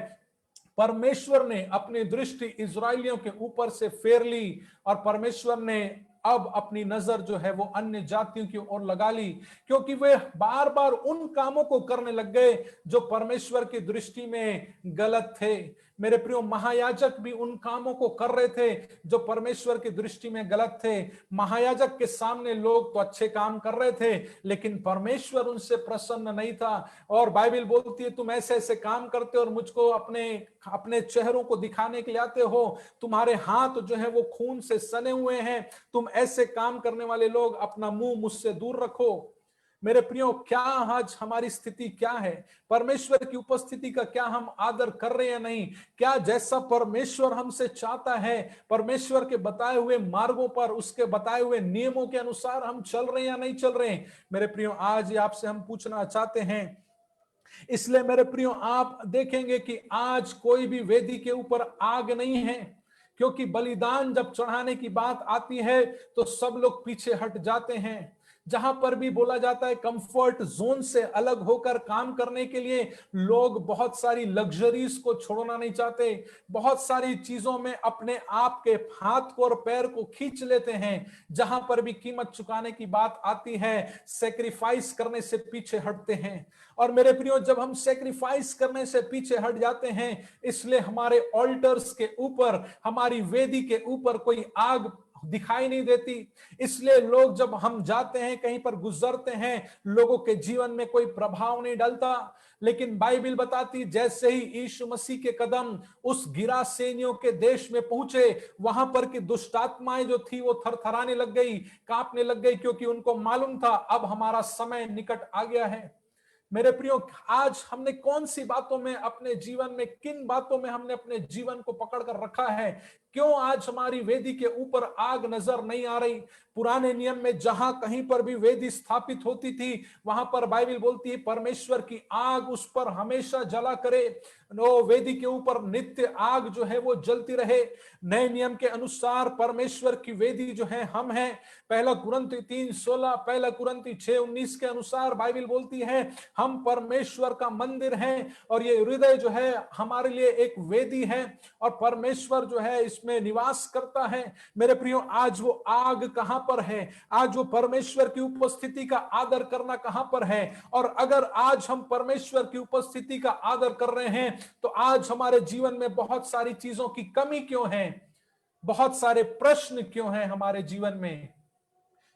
परमेश्वर ने अपनी दृष्टि इज़राइलियों के ऊपर से फेर ली और परमेश्वर ने अब अपनी नजर जो है वो अन्य जातियों की ओर लगा ली, क्योंकि वे बार बार उन कामों को करने लग गए जो परमेश्वर की दृष्टि में गलत थे। मेरे प्रियो, महायाजक भी उन कामों को कर रहे थे जो परमेश्वर की दृष्टि में गलत थे। महायाजक के सामने लोग तो अच्छे काम कर रहे थे लेकिन परमेश्वर उनसे प्रसन्न नहीं था। और बाइबल बोलती है तुम ऐसे ऐसे काम करते हो और मुझको अपने चेहरों को दिखाने के लिए आते हो, तुम्हारे हाथ जो है वो खून से सने हुए हैं, तुम ऐसे काम करने वाले लोग अपना मुंह मुझसे दूर रखो। मेरे प्रियो, क्या आज हमारी स्थिति क्या है? परमेश्वर की उपस्थिति का क्या हम आदर कर रहे हैं या नहीं? क्या जैसा परमेश्वर हमसे चाहता है, परमेश्वर के बताए हुए मार्गों पर, उसके बताए हुए नियमों के अनुसार हम चल रहे हैं या नहीं चल रहे हैं? मेरे प्रियो, आज आपसे हम पूछना चाहते हैं। इसलिए मेरे प्रियो, आप देखेंगे कि आज कोई भी वेदी के ऊपर आग नहीं है, क्योंकि बलिदान जब चढ़ाने की बात आती है तो सब लोग पीछे हट जाते हैं। जहां पर भी बोला जाता है कंफर्ट जोन से अलग होकर काम करने के लिए, लोग बहुत सारी लग्जरीज को छोड़ना नहीं चाहते, बहुत सारी चीजों में अपने आप के हाथ को और पैर को खींच लेते हैं। जहां पर भी कीमत चुकाने की बात आती है, सेक्रीफाइस करने से पीछे हटते हैं। और मेरे प्रियो, जब हम सेक्रीफाइस करने से पीछे हट जाते हैं, इसलिए हमारे ऑल्टर्स के ऊपर, हमारी वेदी के ऊपर कोई आग दिखाई नहीं देती। इसलिए लोग, जब हम जाते हैं कहीं पर गुजरते हैं, लोगों के जीवन में कोई प्रभाव नहीं डलता। लेकिन बाइबल बताती जैसे ही यीशु मसीह के कदम उस गिरासेनियों के देश में पहुंचे, वहां पर की दुष्टात्माएं जो थी वो थरथराने लग गई, कांपने लग गई, क्योंकि उनको मालूम था अब हमारा समय निकट आ गया है। मेरे प्रियो, आज हमने कौन सी बातों में अपने जीवन में, किन बातों में हमने अपने जीवन को पकड़ कर रखा है? क्यों आज हमारी वेदी के ऊपर आग नजर नहीं आ रही? पुराने नियम में जहां कहीं पर भी वेदी स्थापित होती थी, वहां पर बाइबल बोलती है परमेश्वर की आग उस पर हमेशा जला करे, वेदी के ऊपर नित्य आग जो है वो जलती रहे। नए नियम के अनुसार परमेश्वर की वेदी जो है हम हैं। पहला कुरिन्ती 3:16, पहला कुरिन्ती 6:19 के अनुसार बाइबल बोलती है हम परमेश्वर का मंदिर हैं, और ये हृदय जो है हमारे लिए एक वेदी है, और परमेश्वर जो है इसमें निवास करता है। मेरे प्रियो, आज वो आग कहां पर है? आज वो परमेश्वर की उपस्थिति का आदर करना कहां पर है? और अगर आज हम परमेश्वर की उपस्थिति का आदर कर रहे हैं, तो आज हमारे जीवन में बहुत सारी चीजों की कमी क्यों है? बहुत सारे प्रश्न क्यों हैं हमारे जीवन में?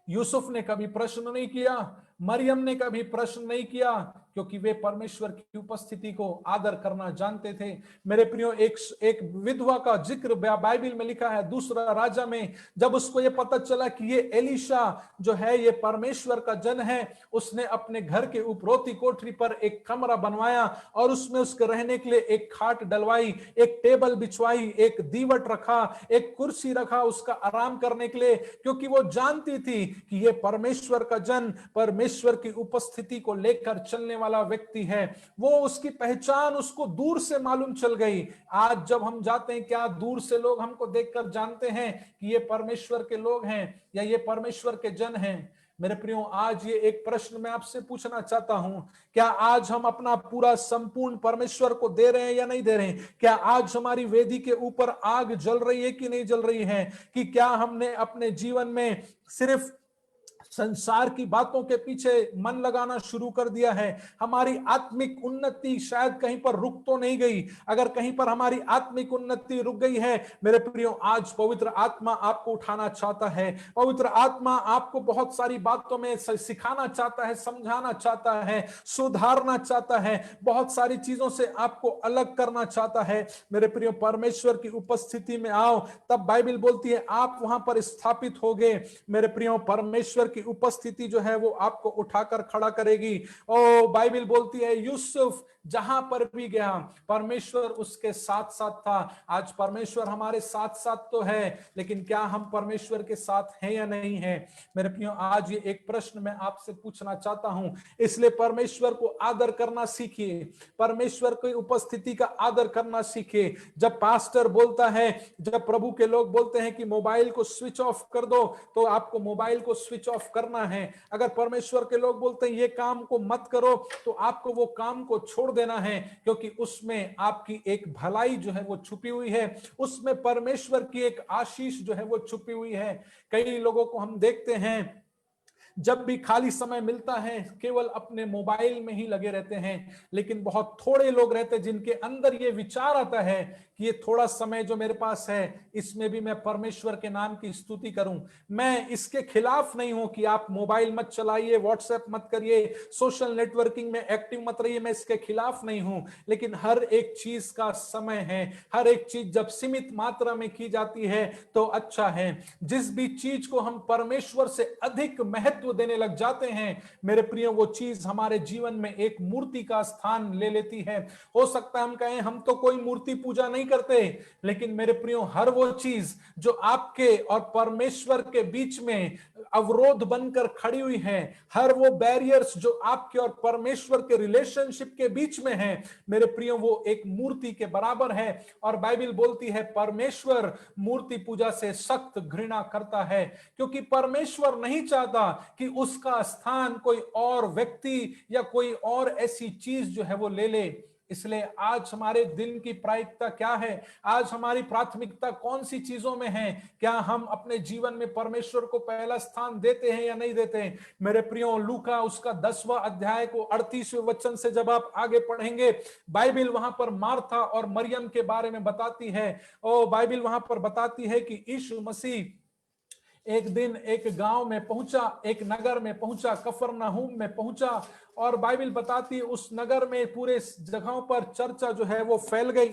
यूसुफ ने कभी प्रश्न नहीं किया, मरियम ने कभी प्रश्न नहीं किया, क्योंकि वे परमेश्वर की उपस्थिति को आदर करना जानते थे। मेरे प्रियो, एक विधवा का जिक्र बाइबल में लिखा है, दूसरा राजा में। जब उसको ये पता चला कि ये एलीशा जो है ये परमेश्वर का जन है, उसने अपने घर के उपरोती कोठरी पर एक कमरा बनवाया और उसमें उसके रहने के लिए एक खाट डलवाई, एक टेबल बिछवाई, एक दीवट रखा, एक कुर्सी रखा उसका आराम करने के लिए, क्योंकि वो जानती थी कि ये परमेश्वर का जन परमेश्वर की उपस्थिति को लेकर चलने वाला व्यक्ति है। वो उसकी पहचान उसको दूर से मालूम चल गई। आज जब हम जाते हैं, क्या दूर से लोग हमको देखकर जानते हैं कि ये परमेश्वर के लोग हैं या ये परमेश्वर के जन हैं? मेरे प्रियो, आज ये एक प्रश्न मैं आपसे पूछना चाहता हूं, क्या आज हम अपना पूरा संपूर्ण परमेश्वर को दे रहे हैं या नहीं दे रहे हैं? क्या आज हमारी वेदी के ऊपर आग जल रही है कि नहीं जल रही है? कि क्या हमने अपने जीवन में सिर्फ संसार की बातों के पीछे मन लगाना शुरू कर दिया है? हमारी आत्मिक उन्नति शायद कहीं पर रुक तो नहीं गई। अगर कहीं पर हमारी आत्मिक उन्नति रुक गई है, मेरे प्रियो, आज पवित्र आत्मा आपको उठाना चाहता है। पवित्र आत्मा आपको बहुत सारी बातों में सिखाना चाहता है, समझाना चाहता है, सुधारना चाहता है, बहुत सारी चीजों से आपको अलग करना चाहता है। मेरे प्रियो, परमेश्वर की उपस्थिति में आओ, तब बाइबल बोलती है आप वहां पर स्थापित होगे। मेरे प्रियो, परमेश्वर की उपस्थिति जो है वो आपको उठाकर खड़ा करेगी। ओ, बाइबल बोलती है यूसुफ जहां पर भी गया परमेश्वर उसके साथ साथ था। आज परमेश्वर हमारे साथ साथ तो है, लेकिन क्या हम परमेश्वर के साथ हैं या नहीं है? मेरे प्रियो, आज ये एक प्रश्न मैं आपसे पूछना चाहता हूं। इसलिए परमेश्वर को आदर करना सीखिए, परमेश्वर की उपस्थिति का आदर करना सीखिए। जब पास्टर बोलता है, जब प्रभु के लोग बोलते हैं कि मोबाइल को स्विच ऑफ कर दो, तो आपको मोबाइल को स्विच ऑफ करना है। अगर परमेश्वर के लोग बोलते हैं ये काम को मत करो, तो आपको वो काम को छोड़ देना है, क्योंकि उसमें आपकी एक भलाई जो है वो छुपी हुई है, उसमें परमेश्वर की एक आशीष जो है वो छुपी हुई है। कई लोगों को हम देखते हैं जब भी खाली समय मिलता है केवल अपने मोबाइल में ही लगे रहते हैं, लेकिन बहुत थोड़े लोग रहते हैं जिनके अंदर ये विचार आता है कि ये थोड़ा समय जो मेरे पास है इसमें भी मैं परमेश्वर के नाम की स्तुति करूं। मैं इसके खिलाफ नहीं हूं कि आप मोबाइल मत चलाइए, व्हाट्सएप मत करिए, सोशल नेटवर्किंग में एक्टिव मत रहिए, मैं इसके खिलाफ नहीं हूं। लेकिन हर एक चीज का समय है, हर एक चीज जब सीमित मात्रा में की जाती है तो अच्छा है। जिस भी चीज को हम परमेश्वर से अधिक महत्व देने लग जाते हैं, मेरे प्रियो, वो चीज हमारे जीवन में एक मूर्ति का स्थान ले लेती है। हो सकता है हम कहें हम तो कोई मूर्ति पूजा नहीं करते, लेकिन मेरे प्रियो, हर वो चीज जो आपके और परमेश्वर के बीच में अवरोध बनकर खड़ी हुई है, हर वो बैरियर्स जो आपके और परमेश्वर के रिलेशनशिप के बीच में है, मेरे प्रियो, वो एक मूर्ति के बराबर है। और बाइबल बोलती है परमेश्वर मूर्ति पूजा से सख्त घृणा करता है, क्योंकि परमेश्वर नहीं चाहता कि उसका स्थान कोई और व्यक्ति या कोई और ऐसी चीज जो है वो ले ले। इसलिए आज हमारे दिन की प्रायिकता क्या है? आज हमारी प्राथमिकता कौन सी चीजों में है? क्या हम अपने जीवन में परमेश्वर को पहला स्थान देते हैं या नहीं देते हैं? मेरे प्रियो, लूका उसका 10वां अध्याय को 38वें वचन से जब आप आगे पढ़ेंगे, बाइबल वहां पर मार्था और मरियम के बारे में बताती है। और बाइबल वहां पर बताती है कि यीशु मसीह एक दिन एक गांव में पहुंचा, एक नगर में पहुंचा, कफरनहूम में पहुंचा, और बाइबल बताती है उस नगर में पूरे जगहों पर चर्चा जो है वो फैल गई।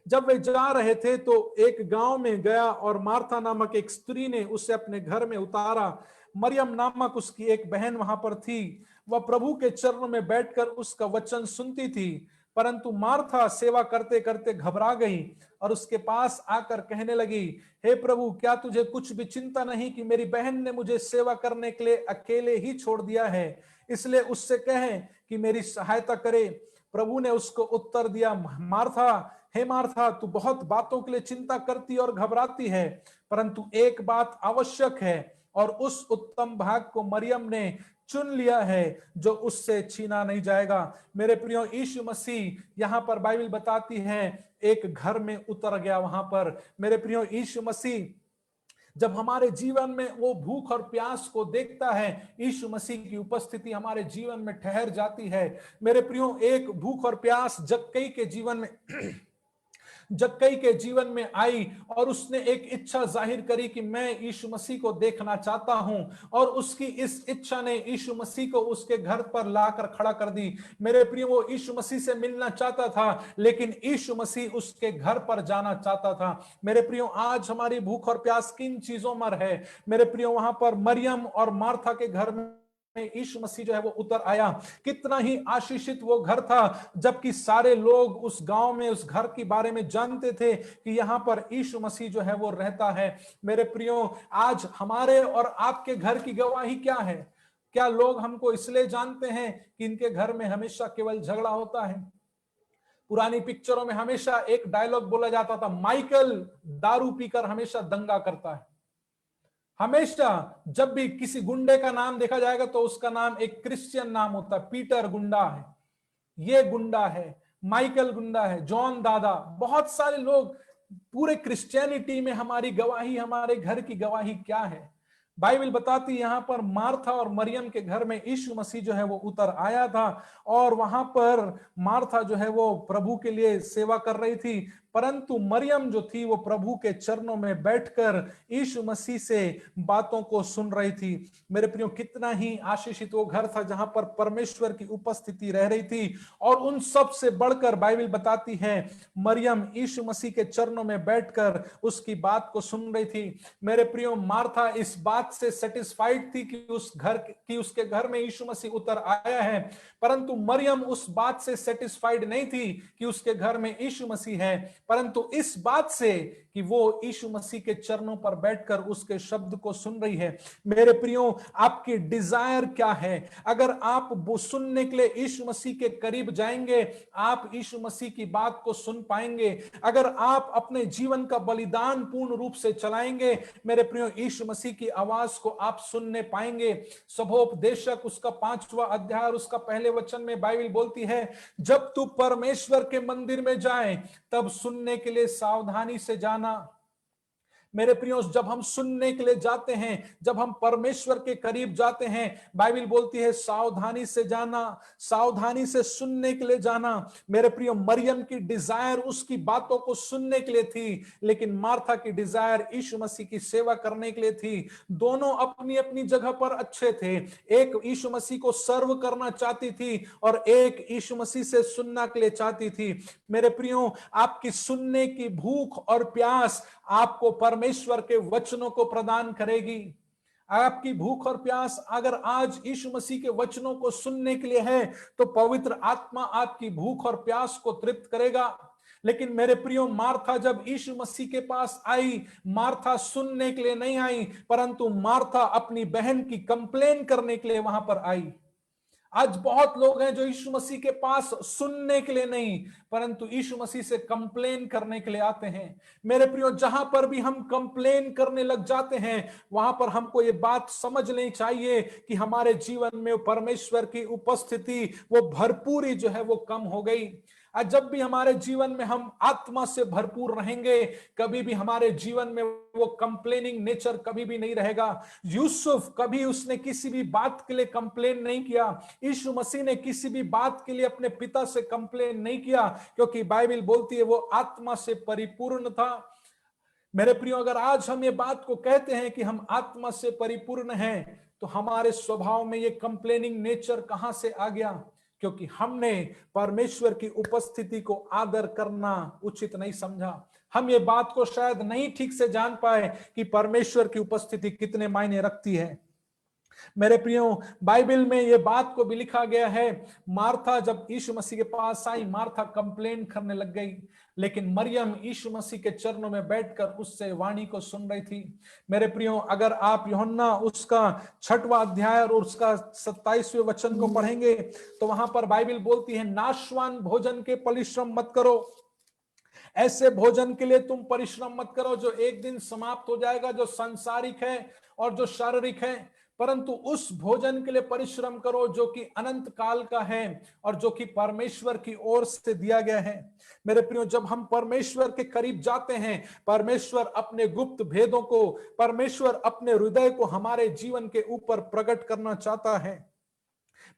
जब वे जा रहे थे तो एक गांव में गया और मार्था नामक एक स्त्री ने उसे अपने घर में उतारा। मरियम नामक उसकी एक बहन वहां पर थी, वह प्रभु के चरणों में बैठकर उसका वचन सुनती थी। परंतु मार्था सेवा करते करते घबरा गई और उसके पास आकर कहने लगी, हे प्रभु, क्या तुझे कुछ भी चिंता नहीं कि मेरी बहन ने मुझे सेवा करने के लिए अकेले ही छोड़ दिया है? इसलिए उससे कहें कि मेरी सहायता करे। प्रभु ने उसको उत्तर दिया, मार्था, हे मार्था, तू बहुत बातों के लिए चिंता करती और घबराती है, परंतु एक बात आवश्यक है और उस उत्तम भाग को मरियम ने चुन लिया है जो उससे छीना नहीं जाएगा। मेरे प्रियो, यीशु मसीह यहां पर बाइबल बताती है एक घर में उतर गया। वहां पर मेरे प्रियो, यीशु मसीह जब हमारे जीवन में वो भूख और प्यास को देखता है, यीशु मसीह की उपस्थिति हमारे जीवन में ठहर जाती है। मेरे प्रियो, एक भूख और प्यास जक्कई के जीवन में आई और उसने एक इच्छा जाहिर करी कि मैं यीशु मसीह को देखना चाहता हूं, और उसकी इस इच्छा ने यीशु मसीह को उसके घर पर लाकर खड़ा कर दी। मेरे प्रिय, वो यीशु मसीह से मिलना चाहता था, लेकिन यीशु मसीह उसके घर पर जाना चाहता था। मेरे प्रियो, आज हमारी भूख और प्यास किन चीजों में है? मेरे प्रियो, वहां पर मरियम और मार्था के घर में यीशु मसीह जो है वो उतर आया। कितना ही आशीषित वो घर था, जबकि सारे लोग उस गांव में उस घर के बारे में जानते थे कि यहां पर यीशु मसीह जो है वो रहता है। मेरे प्रियो, आज हमारे और आपके घर की गवाही क्या है? क्या लोग हमको इसलिए जानते हैं कि इनके घर में हमेशा केवल झगड़ा होता है? पुरानी पिक्चरों में हमेशा एक डायलॉग बोला जाता था, माइकल दारू पीकर हमेशा दंगा करता है। हमेशा जब भी किसी गुंडे का नाम देखा जाएगा तो उसका नाम एक क्रिश्चियन नाम होता है। पीटर गुंडा है, ये गुंडा है, माइकल गुंडा है, जॉन दादा, बहुत सारे लोग। पूरे क्रिश्चियनिटी में हमारी गवाही, हमारे घर की गवाही क्या है? बाइबल बताती यहां पर मार्था और मरियम के घर में यीशु मसीह जो है वो उतर आया था, और वहां पर मार्था जो है वो प्रभु के लिए सेवा कर रही थी, परंतु मरियम जो थी वो प्रभु के चरणों में बैठकर यीशु मसीह से बातों को सुन रही थी। मेरे प्रियो, कितना ही आशीषित वो घर था जहां पर परमेश्वर की उपस्थिति रह रही थी। और उन सब से बढ़कर बाइबल बताती है मरियम यीशु मसीह के चरणों में बैठकर उसकी बात को सुन रही थी। मेरे प्रियो, मार्था इस बात से सेटिस्फाइड थी कि उसके घर में यीशु मसीह उतर आया है, परंतु मरियम उस बात से सेटिस्फाइड नहीं थी कि उसके घर में यीशु मसीह है, परंतु इस बात से कि वो यीशु मसीह के चरणों पर बैठकर उसके शब्द को सुन रही है। मेरे प्रियो, आपकी डिजायर क्या है? अगर आप वो सुनने के लिए यीशु मसीह के करीब जाएंगे, आप यीशु मसीह की बात को सुन पाएंगे। अगर आप अपने जीवन का बलिदान पूर्ण रूप से चलाएंगे, मेरे प्रियो, यीशु मसीह की आवाज को आप सुनने पाएंगे। सभोपदेशक उसका 5वां अध्याय उसका पहले वचन में बाइबल बोलती है, जब तू परमेश्वर के मंदिर में जाए तब सुनने के लिए सावधानी से जाना। मेरे प्रियो, जब हम सुनने के लिए जाते हैं, जब हम परमेश्वर के करीब जाते हैं, बाइबल बोलती है सावधानी से जाना, सावधानी से सुनने के लिए जाना। मेरे प्रियो, मरियम की डिजायर उसकी बातों को सुनने के लिए थी, लेकिन मार्था की डिजायर यीशु मसीह की सेवा करने के लिए थी। दोनों अपनी अपनी जगह पर अच्छे थे। एक यीशु मसीह को सर्व करना चाहती थी और एक यीशु मसीह से सुनना के लिए चाहती थी। मेरे प्रियो, आपकी सुनने की भूख और प्यास आपको परमेश्वर के वचनों को प्रदान करेगी। आपकी भूख और प्यास अगर आज यीशु मसीह के वचनों को सुनने के लिए है, तो पवित्र आत्मा आपकी भूख और प्यास को तृप्त करेगा। लेकिन मेरे प्रियो, मार्था जब यीशु मसीह के पास आई, मार्था सुनने के लिए नहीं आई, परंतु मार्था अपनी बहन की कंप्लेन करने के लिए वहां पर आई। आज बहुत लोग हैं जो यीशु मसीह के पास सुनने के लिए नहीं, परंतु यीशु मसीह से कंप्लेन करने के लिए आते हैं। मेरे प्रियो, जहां पर भी हम कंप्लेन करने लग जाते हैं, वहां पर हमको ये बात समझ लेनी चाहिए कि हमारे जीवन में परमेश्वर की उपस्थिति वो भरपूरी जो है वो कम हो गई। आज जब भी हमारे जीवन में हम आत्मा से भरपूर रहेंगे, कभी भी हमारे जीवन में वो कंप्लेनिंग नेचर कभी भी नहीं रहेगा। यूसुफ, कभी उसने किसी भी बात के लिए कंप्लेन नहीं किया। यीशु मसीह ने किसी भी बात के लिए अपने पिता से कंप्लेन नहीं किया, क्योंकि बाइबल बोलती है वो आत्मा से परिपूर्ण था। मेरे प्रियो, अगर आज हम ये बात को कहते हैं कि हम आत्मा से परिपूर्ण हैं, तो हमारे स्वभाव में ये कंप्लेनिंग नेचर कहां से आ गया? क्योंकि हमने परमेश्वर की उपस्थिति को आदर करना उचित नहीं समझा। हम ये बात को शायद नहीं ठीक से जान पाए कि परमेश्वर की उपस्थिति कितने मायने रखती है। मेरे प्रियो, बाइबल में ये बात को भी लिखा गया है, मार्था जब यीशु मसीह के पास आई, मार्था कंप्लेन करने लग गई, लेकिन मरियम यीशु मसीह के चरणों में बैठकर उससे वाणी को सुन रही थी। मेरे प्रियो, अगर आप यूहन्ना उसका 6वां अध्याय और उसका 27वें वचन को पढ़ेंगे तो वहां पर बाइबल बोलती है, नाशवान भोजन के परिश्रम मत करो, ऐसे भोजन के लिए तुम परिश्रम मत करो जो एक दिन समाप्त हो जाएगा, जो सांसारिक है और जो शारीरिक है, परंतु उस भोजन के लिए परिश्रम करो जो कि अनंत काल का है और जो कि परमेश्वर की ओर से दिया गया है। मेरे प्रियो, जब हम परमेश्वर के करीब जाते हैं, परमेश्वर अपने गुप्त भेदों को, परमेश्वर अपने हृदय को हमारे जीवन के ऊपर प्रकट करना चाहता है।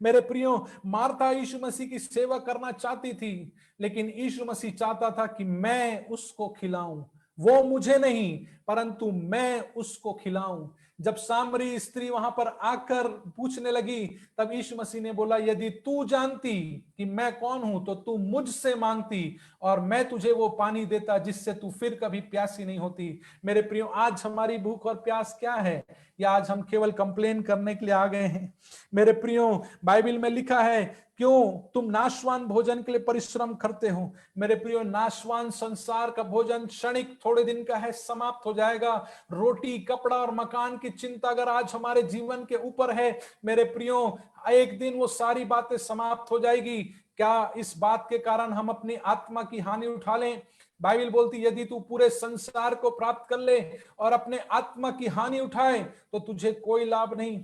मेरे प्रियो, मार्था यीशु मसीह की सेवा करना चाहती थी, लेकिन यीशु मसीह चाहता था कि मैं उसको खिलाऊं, वो मुझे नहीं परंतु मैं उसको खिलाऊं। जब सामरी स्त्री वहां पर आकर पूछने लगी, तब यीशु मसीह ने बोला, यदि तू जानती कि मैं कौन हूं तो तू मुझसे मांगती और मैं तुझे वो पानी देता जिससे तू फिर कभी प्यासी नहीं होती। मेरे प्रियो, आज हमारी भूख और प्यास क्या है, या आज हम केवल कंप्लेन करने के लिए आ गए हैं? मेरे प्रियो, बाइबल में लिखा है, क्यों तुम नाशवान भोजन के लिए परिश्रम करते हो? मेरे प्रियो, नाशवान संसार का भोजन क्षणिक थोड़े दिन का है, समाप्त हो जाएगा। रोटी, कपड़ा और मकान की चिंता अगर आज हमारे जीवन के ऊपर है, मेरे प्रियो, एक दिन वो सारी बातें समाप्त हो जाएगी। क्या इस बात के कारण हम अपनी आत्मा की हानि उठा लें? बाइबल बोलती, यदि तू पूरे संसार को प्राप्त कर ले और अपने आत्मा की हानि उठाए तो तुझे कोई लाभ नहीं।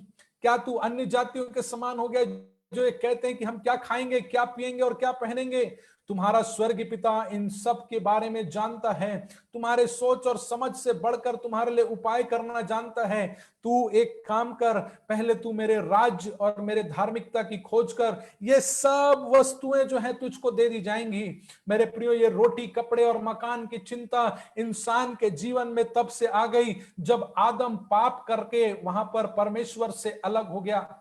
क्या तू अन्य जातियों के समान हो गया जो ये कहते हैं कि हम क्या खाएंगे, क्या पिएंगे और क्या पहनेंगे? तुम्हारा स्वर्गीय पिता इन सब के बारे में जानता है, तुम्हारे सोच और समझ से बढ़कर तुम्हारे लिए उपाय करना जानता है। तू एक काम कर, पहले तू मेरे राज्य और मेरे धार्मिकता की खोज कर, ये सब वस्तुएं जो है तुझको दे दी जाएंगी। मेरे प्रियो, ये रोटी, कपड़े और मकान की चिंता इंसान के जीवन में तब से आ गई जब आदम पाप करके वहां पर परमेश्वर से अलग हो गया।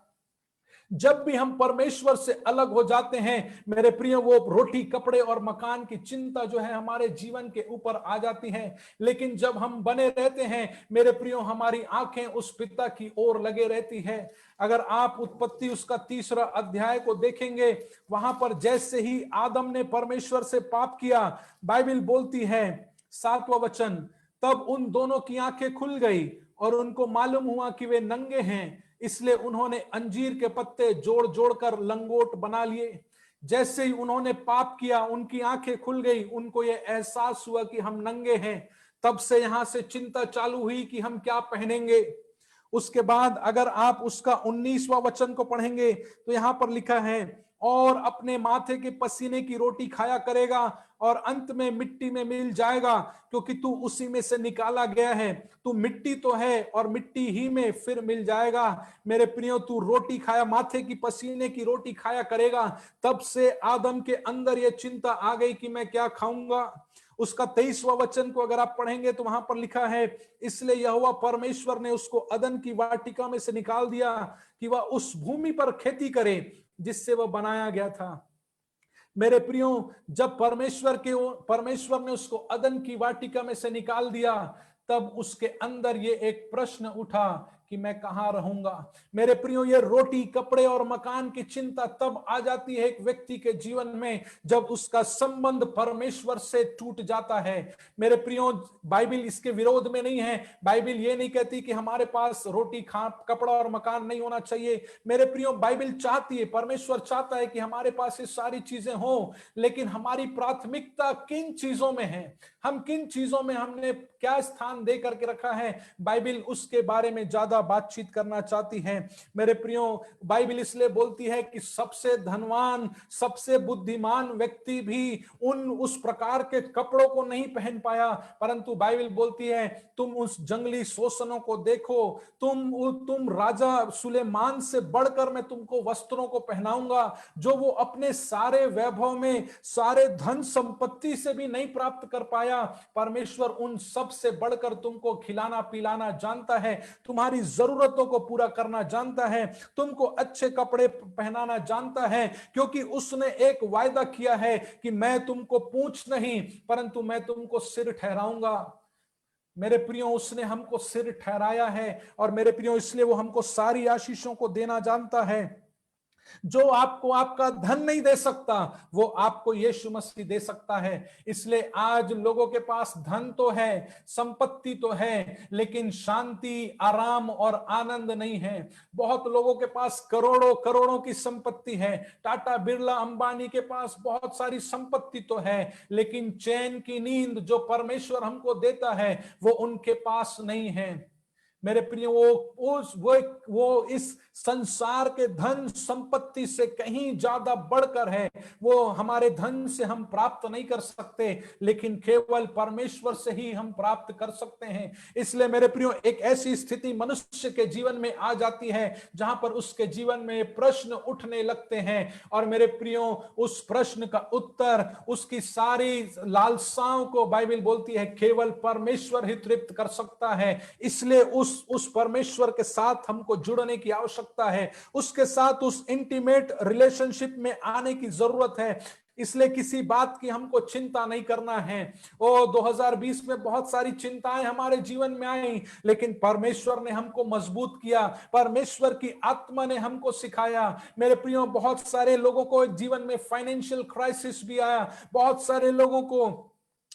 जब भी हम परमेश्वर से अलग हो जाते हैं, मेरे प्रिय, वो रोटी, कपड़े और मकान की चिंता जो है हमारे जीवन के ऊपर आ जाती है। लेकिन जब हम बने रहते हैं, मेरे प्रियो, हमारी आंखें उस पिता की ओर लगे रहती है। अगर आप उत्पत्ति उसका 3 अध्याय को देखेंगे, वहां पर जैसे ही आदम ने परमेश्वर से पाप किया, बाइबल बोलती है 7वां वचन, तब उन दोनों की आंखें खुल गई और उनको मालूम हुआ कि वे नंगे हैं, इसलिए उन्होंने अंजीर के पत्ते जोड़ जोड़कर लंगोट बना लिए। जैसे ही उन्होंने पाप किया, उनकी आंखें खुल गई, उनको यह एहसास हुआ कि हम नंगे हैं। तब से यहां से चिंता चालू हुई कि हम क्या पहनेंगे। उसके बाद अगर आप उसका 19वां वचन को पढ़ेंगे तो यहां पर लिखा है, और अपने माथे के पसीने की रोटी खाया करेगा और अंत में मिट्टी में मिल जाएगा, क्योंकि तू उसी में से निकाला गया है। तू मिट्टी तो है और मिट्टी ही में फिर मिल जाएगा। मेरे प्रियो, तू रोटी खाया, माथे की पसीने की रोटी खाया करेगा। तब से आदम के अंदर यह चिंता आ गई कि मैं क्या खाऊंगा। उसका 23वां वचन को अगर आप पढ़ेंगे तो वहां पर लिखा है, इसलिए यहोवा परमेश्वर ने उसको अदन की वाटिका में से निकाल दिया कि वह उस भूमि पर खेती करे जिससे वह बनाया गया था। मेरे प्रियो, जब परमेश्वर ने उसको अदन की वाटिका में से निकाल दिया, तब उसके अंदर ये एक प्रश्न उठा कि मैं कहां रहूंगा। मेरे प्रियो, ये रोटी, कपड़े और मकान की चिंता तब आ जाती है एक व्यक्ति के जीवन में जब उसका संबंध परमेश्वर से टूट जाता है। मेरे प्रियो, बाइबल इसके विरोध में नहीं है। बाइबल ये नहीं कहती कि हमारे पास रोटी, कपड़ा और मकान नहीं होना चाहिए। मेरे प्रियो, बाइबल चाहती है, परमेश्वर चाहता है कि हमारे पास ये सारी चीजें हो, लेकिन हमारी प्राथमिकता किन चीजों में है, हम किन चीजों में हमने क्या स्थान दे करके रखा है, बाइबल उसके बारे में ज्यादा बातचीत करना चाहती है। मेरे प्रियो, बाइबल इसलिए बोलती है कि सबसे धनवान, सबसे बुद्धिमान व्यक्ति भी उस प्रकार के कपड़ों को नहीं पहन पाया, परंतु बाइबल बोलती है तुम उस जंगली शोषणों को देखो, तुम राजा सुलेमान से बढ़कर मैं तुमको वस्त्रों को पहनाऊंगा जो वो अपने सारे वैभव में, सारे धन संपत्ति से भी नहीं प्राप्त कर पाया। परमेश्वर उन सब से बढ़कर तुमको खिलाना पिलाना जानता है, तुम्हारी जरूरतों को पूरा करना जानता है, तुमको अच्छे कपड़े पहनाना जानता है, क्योंकि उसने एक वायदा किया है कि मैं तुमको पूंछ नहीं परंतु मैं तुमको सिर ठहराऊंगा। मेरे प्रियो, उसने हमको सिर ठहराया है और मेरे प्रियो इसलिए वो हमको सारी आशीषों को देना जानता है। जो आपको आपका धन नहीं दे सकता वो आपको यीशु मसीह दे सकता है। इसलिए आज लोगों के पास धन तो है, संपत्ति तो है, लेकिन शांति, आराम और आनंद नहीं है। बहुत लोगों के पास करोड़ों करोड़ों की संपत्ति है, टाटा बिरला अंबानी के पास बहुत सारी संपत्ति तो है, लेकिन चैन की नींद जो परमेश्वर हमको देता है वो उनके पास नहीं है। मेरे प्रिय, वो इस संसार के धन संपत्ति से कहीं ज्यादा बढ़कर है। वो हमारे धन से हम प्राप्त नहीं कर सकते, लेकिन केवल परमेश्वर से ही हम प्राप्त कर सकते हैं। इसलिए मेरे प्रियो, एक ऐसी स्थिति मनुष्य के जीवन में आ जाती है जहां पर उसके जीवन में प्रश्न उठने लगते हैं, और मेरे प्रियो उस प्रश्न का उत्तर, उसकी सारी लालसाओं को बाइबल बोलती है केवल परमेश्वर ही तृप्त कर सकता है। इसलिए उस परमेश्वर के साथ हमको जुड़ने की आवश्यकता है, उसके साथ उस इंटीमेट रिलेशनशिप में आने की जरूरत है। इसलिए किसी बात की हमको चिंता नहीं करना है। 2020 में बहुत सारी चिंताएं हमारे जीवन में आई, लेकिन परमेश्वर ने हमको मजबूत किया, परमेश्वर की आत्मा ने हमको सिखाया। मेरे प्रियो, बहुत सारे लोगों को जीवन में फाइनेंशियल क्राइसिस भी आया, बहुत सारे लोगों को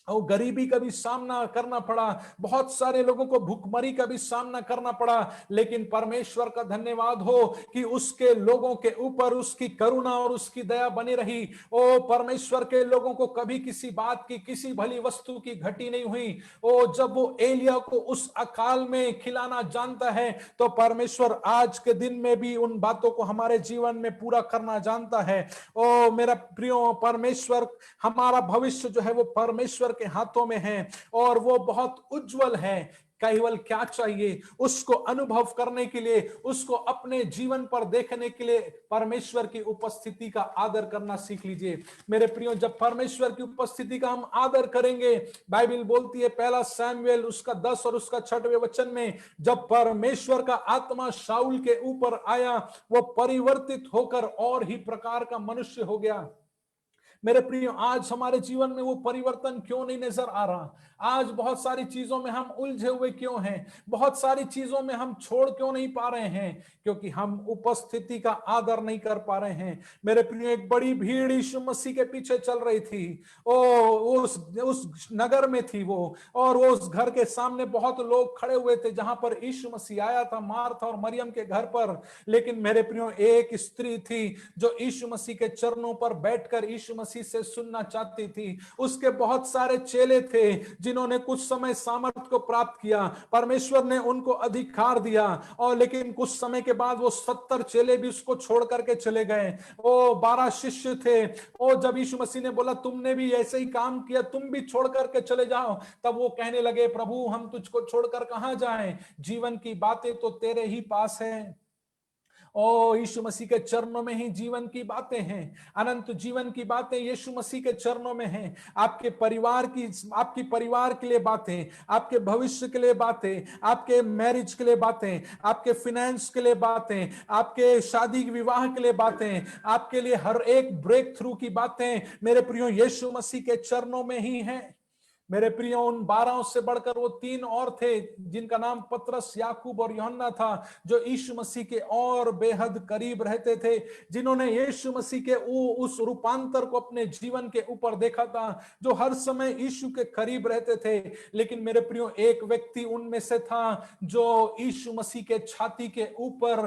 और गरीबी का भी सामना करना पड़ा, बहुत सारे लोगों को भूखमरी का भी सामना करना पड़ा, लेकिन परमेश्वर का धन्यवाद हो कि उसके लोगों के ऊपर उसकी करुणा और उसकी दया बनी रही। ओ परमेश्वर के लोगों को कभी किसी बात की, किसी भली वस्तु की घटी नहीं हुई। ओ जब वो एलिया को उस अकाल में खिलाना जानता है, तो परमेश्वर आज के दिन में भी उन बातों को हमारे जीवन में पूरा करना जानता है। ओ मेरा प्रियो, परमेश्वर, हमारा भविष्य जो है वो परमेश्वर के हाथों में है और वो बहुत उज्जवल है। केवल क्या चाहिए, उसको अनुभव करने के लिए, उसको अपने जीवन पर देखने के लिए परमेश्वर की उपस्थिति का आदर करना सीख लीजिए। मेरे प्रियो, जब परमेश्वर की उपस्थिति का हम आदर करेंगे, बाइबल बोलती है पहला शमूएल उसका 10 और उसका 6वें वचन में, जब परमेश्वर का आत्मा शाऊल के ऊपर आया, वो परिवर्तित होकर और ही प्रकार का मनुष्य हो गया। मेरे प्रिय, आज हमारे जीवन में वो परिवर्तन क्यों नहीं नजर आ रहा? आज बहुत सारी चीजों में हम उलझे हुए क्यों हैं? बहुत सारी चीजों में हम छोड़ क्यों नहीं पा रहे हैं? क्योंकि हम उपस्थिति का आदर नहीं कर पा रहे हैं। मेरे प्रिय, एक बड़ी भीड़ यीशु मसीह के पीछे चल रही थी। उस नगर में थी वो, और वो उस घर के सामने बहुत लोग खड़े हुए थे जहां पर यीशु मसीह आया था, मार्था और मरियम के घर पर। लेकिन मेरे प्रियो, एक स्त्री थी जो यीशु मसीह के चरणों पर बैठकर यीशु मसीह से सुनना चाहती थी। उसके बहुत सारे चेले थे जिन्होंने कुछ समय सामर्थ को प्राप्त किया, परमेश्वर ने उनको अधिकार दिया, और लेकिन कुछ समय के बाद वो 70 चेले भी उसको छोड़ करके चले गए। 12 शिष्य थे। जब यीशु मसीह ने बोला तुमने भी ऐसे ही काम किया, तुम भी छोड़ करके चले जाओ, तब वो कहने लगे, प्रभु हम तुझको छोड़कर कहां जाएं? जीवन की बातें तो तेरे ही पास है। यीशु मसीह के चरणों में ही जीवन की बातें हैं, अनंत जीवन की बातें यीशु मसीह के चरणों में हैं। आपके परिवार के लिए बातें, आपके भविष्य के लिए बातें, आपके मैरिज के लिए बातें, आपके फिनेंस के लिए बातें, आपके शादी विवाह के लिए बातें, आपके लिए हर एक ब्रेक थ्रू की बातें मेरे प्रियो यीशु मसीह के चरणों में ही हैं। मेरे प्रियो, उन 12 से बढ़कर वो 3 और थे जिनका नाम पतरस, याकूब और यूहन्ना था, जो यीशु मसीह के और बेहद करीब रहते थे, जिन्होंने यीशु मसीह के उस रूपांतर को अपने जीवन के ऊपर देखा था, जो हर समय यीशु के करीब रहते थे। लेकिन मेरे प्रियो, एक व्यक्ति उनमें से था जो यीशु मसीह के छाती के ऊपर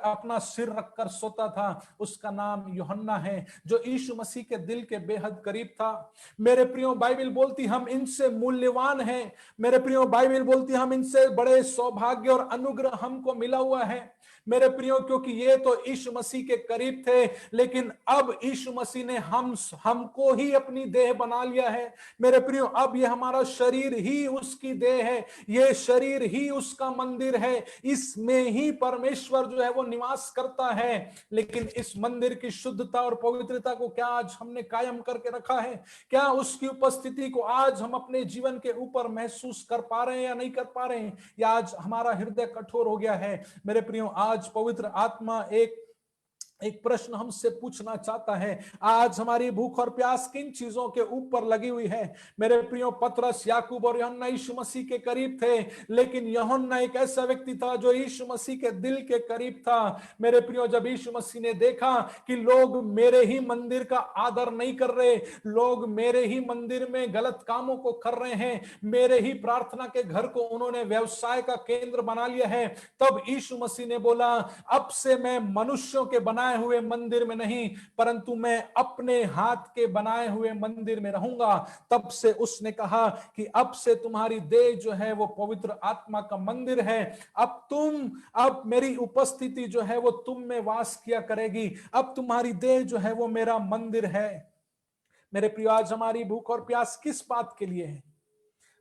अपना सिर रखकर सोता था। उसका नाम यूहन्ना है, जो यीशु मसीह के दिल के बेहद करीब था। मेरे प्रियो, बाइबल बोलती हम इनसे मूल्यवान हैं। मेरे प्रियो, बाइबल बोलती हम इनसे बड़े सौभाग्य और अनुग्रह हमको मिला हुआ है। मेरे प्रियो, क्योंकि ये तो यीशु मसीह के करीब थे, लेकिन अब यीशु मसीह ने हमको ही अपनी देह बना लिया है। मेरे प्रियो, अब ये हमारा शरीर ही उसकी देह है, ये शरीर ही उसका मंदिर है, इसमें ही परमेश्वर जो है वो निवास करता है। लेकिन इस मंदिर की शुद्धता और पवित्रता को क्या आज हमने कायम करके रखा है? क्या उसकी उपस्थिति को आज आज हम अपने जीवन के ऊपर महसूस कर पा रहे हैं या नहीं कर पा रहे हैं, या आज हमारा हृदय कठोर हो गया है। मेरे प्रियो, आज पवित्र आत्मा एक प्रश्न हमसे पूछना चाहता है। आज हमारी भूख और प्यास किन चीजों के ऊपर लगी हुई है? मेरे प्रियो, पतरस, याकूब और यूहन्ना यीशु मसीह के करीब थे, लेकिन यूहन्ना एक ऐसा व्यक्ति था जो यीशु मसीह के दिल के करीब था। मेरे प्रियो, जब यीशु मसीह ने देखा कि लोग मेरे ही मंदिर का आदर नहीं कर रहे, लोग मेरे ही मंदिर में गलत कामों को कर रहे हैं, मेरे ही प्रार्थना के घर को उन्होंने व्यवसाय का केंद्र बना लिया है, तब यीशु मसीह ने बोला, अब से मैं मनुष्यों के बनाए हुए मंदिर में नहीं, परंतु मैं अपने हाथ के बनाए हुए मंदिर में रहूंगा। तब से उसने कहा कि अब से तुम्हारी देह जो है वो पवित्र आत्मा का मंदिर है। अब मेरी उपस्थिति जो है वो तुम में वास किया करेगी। अब तुम्हारी देह जो है वो मेरा मंदिर है। मेरे प्रियो, आज हमारी भूख और प्यास किस बात के लिए है?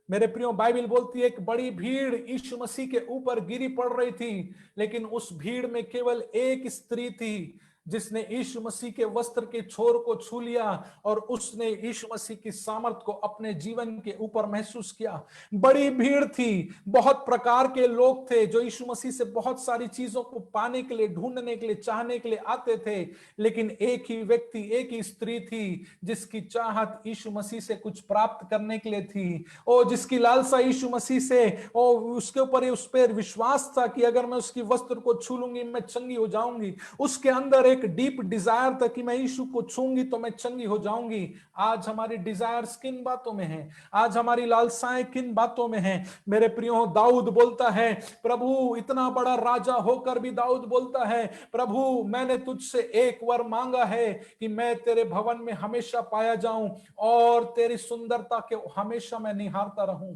मेरे प्रियो, बाइबल बोलती है एक बड़ी भीड़ यीशु मसीह के ऊपर गिरी पड़ रही थी, लेकिन उस भीड़ में केवल एक स्त्री थी जिसने यीशु मसीह के वस्त्र के छोर को छू लिया और उसने यीशु मसीह की सामर्थ को अपने जीवन के ऊपर महसूस किया। बड़ी भीड़ थी, बहुत प्रकार के लोग थे जो यीशु मसीह से बहुत सारी चीजों को पाने के लिए, ढूंढने के लिए, चाहने के लिए आते थे, लेकिन एक ही व्यक्ति, एक ही स्त्री थी जिसकी चाहत यीशु मसीह से कुछ प्राप्त करने के लिए थी, और जिसकी लालसा यीशु मसीह से, और उसके ऊपर उस पर विश्वास था कि अगर मैं उसकी वस्त्र को छू लूंगी मैं चंगी हो जाऊंगी। उसके अंदर एक डीप डिजायर था कि मैं यीशु को छूंगी तो मैं चंगी हो जाऊंगी। आज हमारी डिजायर्स किन बातों में है? आज हमारी लालसाएं किन बातों में है? मेरे प्रियो, दाऊद बोलता है, प्रभु, इतना बड़ा राजा होकर भी दाऊद बोलता है, प्रभु, मैंने तुझसे एक वर मांगा है कि मैं तेरे भवन में हमेशा पाया जाऊं और तेरी सुंदरता के हमेशा मैं निहारता रहूं।